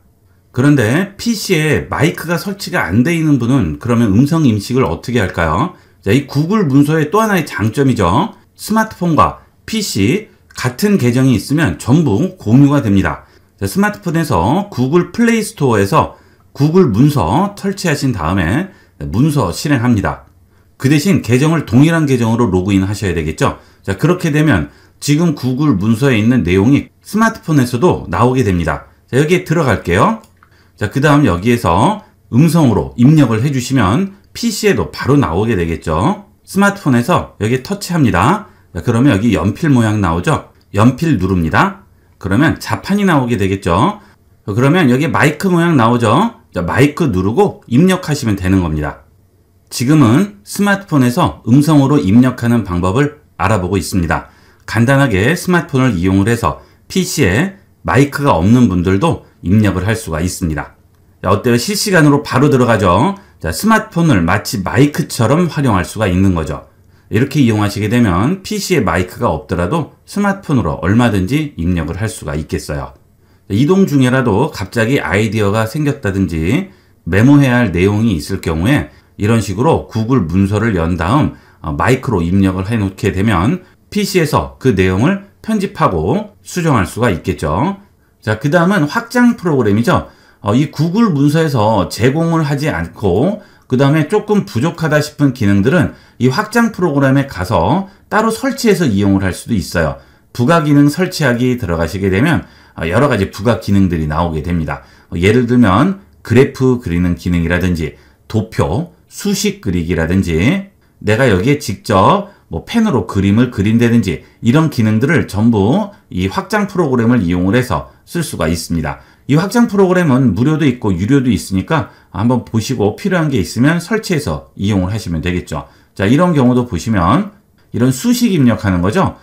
그런데 PC에 마이크가 설치가 안 돼 있는 분은 그러면 음성 인식을 어떻게 할까요? 자, 이 구글 문서의 또 하나의 장점이죠. 스마트폰과 PC 같은 계정이 있으면 전부 공유가 됩니다. 자, 스마트폰에서 구글 플레이 스토어에서 구글 문서 설치하신 다음에 문서 실행합니다. 그 대신 계정을 동일한 계정으로 로그인 하셔야 되겠죠. 자, 그렇게 되면 지금 구글 문서에 있는 내용이 스마트폰에서도 나오게 됩니다. 자, 여기에 들어갈게요. 자, 그 다음 여기에서 음성으로 입력을 해주시면 PC에도 바로 나오게 되겠죠. 스마트폰에서 여기 터치합니다. 자, 그러면 여기 연필 모양 나오죠. 연필 누릅니다. 그러면 자판이 나오게 되겠죠. 그러면 여기 마이크 모양 나오죠. 자, 마이크 누르고 입력하시면 되는 겁니다. 지금은 스마트폰에서 음성으로 입력하는 방법을 알아보고 있습니다. 간단하게 스마트폰을 이용을 해서 PC에 마이크가 없는 분들도 입력을 할 수가 있습니다. 자, 어때요? 실시간으로 바로 들어가죠. 자, 스마트폰을 마치 마이크처럼 활용할 수가 있는 거죠. 이렇게 이용하시게 되면 PC에 마이크가 없더라도 스마트폰으로 얼마든지 입력을 할 수가 있겠어요. 이동 중이라도 갑자기 아이디어가 생겼다든지 메모해야 할 내용이 있을 경우에 이런 식으로 구글 문서를 연 다음 마이크로 입력을 해 놓게 되면 PC에서 그 내용을 편집하고 수정할 수가 있겠죠. 자, 그 다음은 확장 프로그램이죠. 이 구글 문서에서 제공을 하지 않고 그 다음에 조금 부족하다 싶은 기능들은 이 확장 프로그램에 가서 따로 설치해서 이용을 할 수도 있어요. 부가 기능 설치하기 들어가시게 되면 여러 가지 부가 기능들이 나오게 됩니다. 예를 들면 그래프 그리는 기능이라든지 도표, 수식 그리기라든지 내가 여기에 직접 뭐 펜으로 그림을 그린다든지 이런 기능들을 전부 이 확장 프로그램을 이용을 해서 쓸 수가 있습니다. 이 확장 프로그램은 무료도 있고 유료도 있으니까 한번 보시고 필요한 게 있으면 설치해서 이용을 하시면 되겠죠. 자, 이런 경우도 보시면 이런 수식 입력하는 거죠.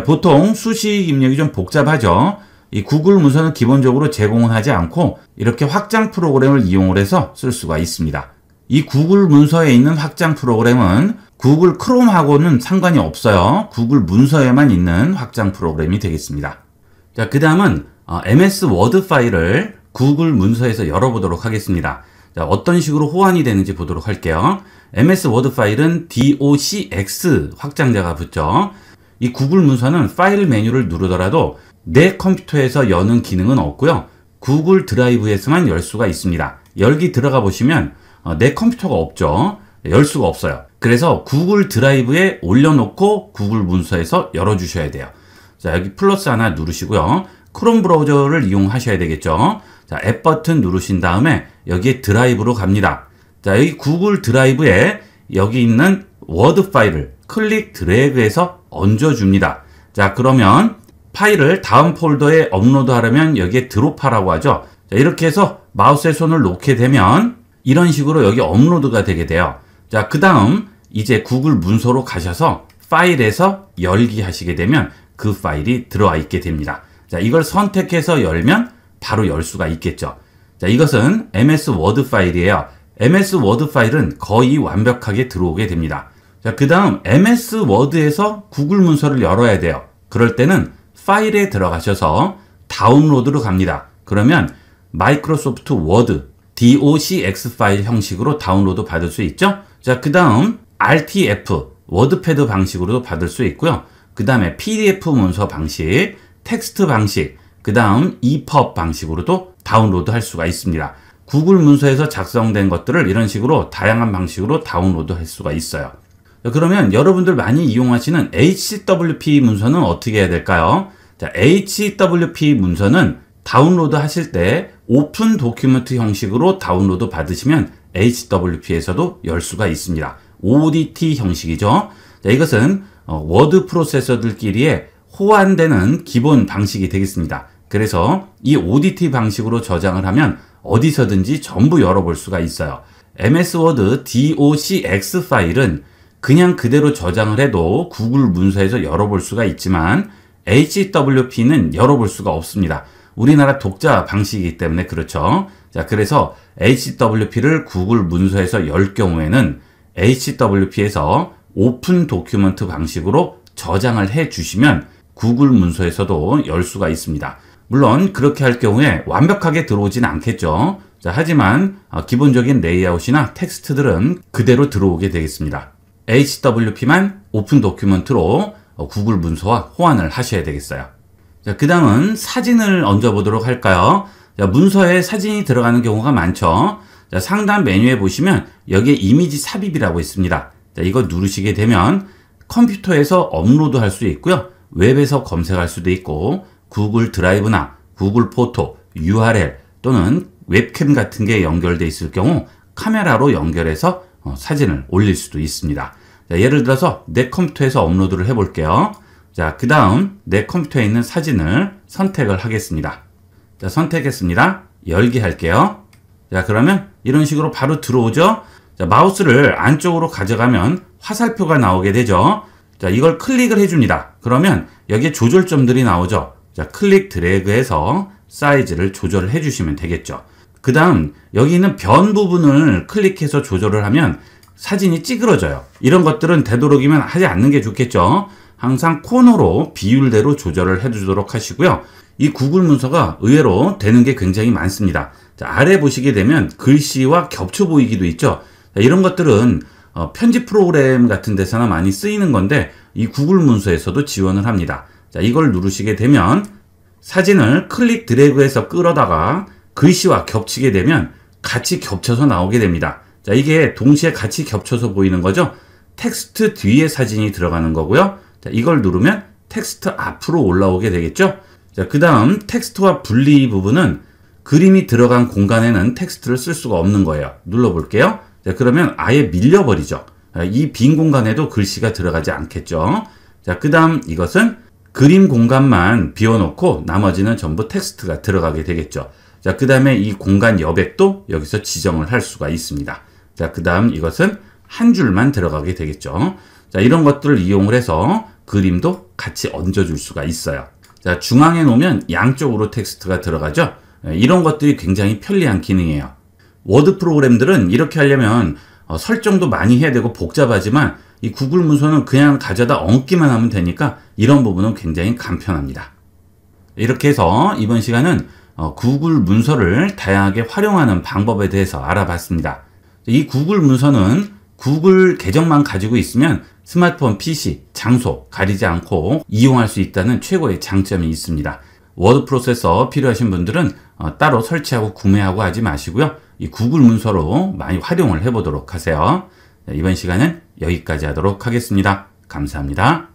보통 수식 입력이 좀 복잡하죠. 이 구글 문서는 기본적으로 제공은 하지 않고 이렇게 확장 프로그램을 이용을 해서 쓸 수가 있습니다. 이 구글 문서에 있는 확장 프로그램은 구글 크롬하고는 상관이 없어요. 구글 문서에만 있는 확장 프로그램이 되겠습니다. 자, 그 다음은 MS 워드 파일을 구글 문서에서 열어보도록 하겠습니다. 자, 어떤 식으로 호환이 되는지 보도록 할게요. MS 워드 파일은 DOCX 확장자가 붙죠. 이 구글 문서는 파일 메뉴를 누르더라도 내 컴퓨터에서 여는 기능은 없고요. 구글 드라이브에서만 열 수가 있습니다. 열기 들어가 보시면 내 컴퓨터가 없죠. 열 수가 없어요. 그래서 구글 드라이브에 올려놓고 구글 문서에서 열어주셔야 돼요. 자, 여기 플러스 하나 누르시고요. 크롬 브라우저를 이용하셔야 되겠죠. 자, 앱 버튼 누르신 다음에 여기에 드라이브로 갑니다. 자, 여기 구글 드라이브에 여기 있는 워드 파일을 클릭 드래그해서 얹어줍니다. 자, 그러면 파일을 다음 폴더에 업로드하려면 여기에 드롭하라고 하죠. 자, 이렇게 해서 마우스에 손을 놓게 되면 이런 식으로 여기 업로드가 되게 돼요. 자, 그 다음 이제 구글 문서로 가셔서 파일에서 열기 하시게 되면 그 파일이 들어와 있게 됩니다. 자, 이걸 선택해서 열면 바로 열 수가 있겠죠. 자, 이것은 MS 워드 파일이에요. MS 워드 파일은 거의 완벽하게 들어오게 됩니다. 자, 그 다음 MS 워드에서 구글 문서를 열어야 돼요. 그럴 때는 파일에 들어가셔서 다운로드로 갑니다. 그러면 마이크로소프트 워드 DOCX 파일 형식으로 다운로드 받을 수 있죠. 자, 그 다음 RTF 워드패드 방식으로도 받을 수 있고요. 그 다음에 PDF 문서 방식, 텍스트 방식, 그 다음 EPUB 방식으로도 다운로드 할 수가 있습니다. 구글 문서에서 작성된 것들을 이런 식으로 다양한 방식으로 다운로드 할 수가 있어요. 그러면 여러분들 많이 이용하시는 HWP 문서는 어떻게 해야 될까요? 자, HWP 문서는 다운로드 하실 때 오픈 도큐멘트 형식으로 다운로드 받으시면 HWP에서도 열 수가 있습니다. ODT 형식이죠. 자, 이것은 워드 프로세서들끼리의 호환되는 기본 방식이 되겠습니다. 그래서 이 ODT 방식으로 저장을 하면 어디서든지 전부 열어볼 수가 있어요. MS 워드 DOCX 파일은 그냥 그대로 저장을 해도 구글 문서에서 열어볼 수가 있지만 HWP는 열어볼 수가 없습니다. 우리나라 독자 방식이기 때문에 그렇죠. 자, 그래서 HWP를 구글 문서에서 열 경우에는 HWP에서 오픈 도큐멘트 방식으로 저장을 해 주시면 구글 문서에서도 열 수가 있습니다. 물론 그렇게 할 경우에 완벽하게 들어오진 않겠죠. 자, 하지만 기본적인 레이아웃이나 텍스트들은 그대로 들어오게 되겠습니다. HWP만 오픈 도큐멘트로 구글 문서와 호환을 하셔야 되겠어요. 자, 그 다음은 사진을 얹어보도록 할까요? 자, 문서에 사진이 들어가는 경우가 많죠. 자, 상단 메뉴에 보시면 여기에 이미지 삽입이라고 있습니다. 자, 이거 누르시게 되면 컴퓨터에서 업로드 할 수 있고요. 웹에서 검색할 수도 있고 구글 드라이브나 구글 포토, URL 또는 웹캠 같은 게 연결되어 있을 경우 카메라로 연결해서 사진을 올릴 수도 있습니다. 자, 예를 들어서 내 컴퓨터에서 업로드를 해볼게요. 자, 그 다음 내 컴퓨터에 있는 사진을 선택을 하겠습니다. 자, 선택했습니다. 열기 할게요. 자, 그러면 이런 식으로 바로 들어오죠. 자, 마우스를 안쪽으로 가져가면 화살표가 나오게 되죠. 자, 이걸 클릭을 해줍니다. 그러면 여기에 조절점들이 나오죠. 자, 클릭 드래그해서 사이즈를 조절을 해주시면 되겠죠. 그 다음 여기 있는 변 부분을 클릭해서 조절을 하면 사진이 찌그러져요. 이런 것들은 되도록이면 하지 않는 게 좋겠죠. 항상 코너로 비율대로 조절을 해주도록 하시고요. 이 구글 문서가 의외로 되는 게 굉장히 많습니다. 자, 아래 보시게 되면 글씨와 겹쳐 보이기도 있죠. 자, 이런 것들은 편집 프로그램 같은 데서나 많이 쓰이는 건데 이 구글 문서에서도 지원을 합니다. 자, 이걸 누르시게 되면 사진을 클릭 드래그해서 끌어다가 글씨와 겹치게 되면 같이 겹쳐서 나오게 됩니다. 자, 이게 동시에 같이 겹쳐서 보이는 거죠. 텍스트 뒤에 사진이 들어가는 거고요. 자, 이걸 누르면 텍스트 앞으로 올라오게 되겠죠. 자, 그 다음 텍스트와 분리 부분은 그림이 들어간 공간에는 텍스트를 쓸 수가 없는 거예요. 눌러볼게요. 자, 그러면 아예 밀려버리죠. 이 빈 공간에도 글씨가 들어가지 않겠죠. 자, 그 다음 이것은 그림 공간만 비워놓고 나머지는 전부 텍스트가 들어가게 되겠죠. 자, 그 다음에 이 공간 여백도 여기서 지정을 할 수가 있습니다. 자, 그 다음 이것은 한 줄만 들어가게 되겠죠. 자, 이런 것들을 이용을 해서 그림도 같이 얹어줄 수가 있어요. 자, 중앙에 놓으면 양쪽으로 텍스트가 들어가죠. 이런 것들이 굉장히 편리한 기능이에요. 워드 프로그램들은 이렇게 하려면 설정도 많이 해야 되고 복잡하지만 이 구글 문서는 그냥 가져다 얹기만 하면 되니까 이런 부분은 굉장히 간편합니다. 이렇게 해서 이번 시간은 구글 문서를 다양하게 활용하는 방법에 대해서 알아봤습니다. 이 구글 문서는 구글 계정만 가지고 있으면 스마트폰, PC, 장소 가리지 않고 이용할 수 있다는 최고의 장점이 있습니다. 워드 프로세서 필요하신 분들은 따로 설치하고 구매하고 하지 마시고요. 이 구글 문서로 많이 활용을 해보도록 하세요. 이번 시간은 여기까지 하도록 하겠습니다. 감사합니다.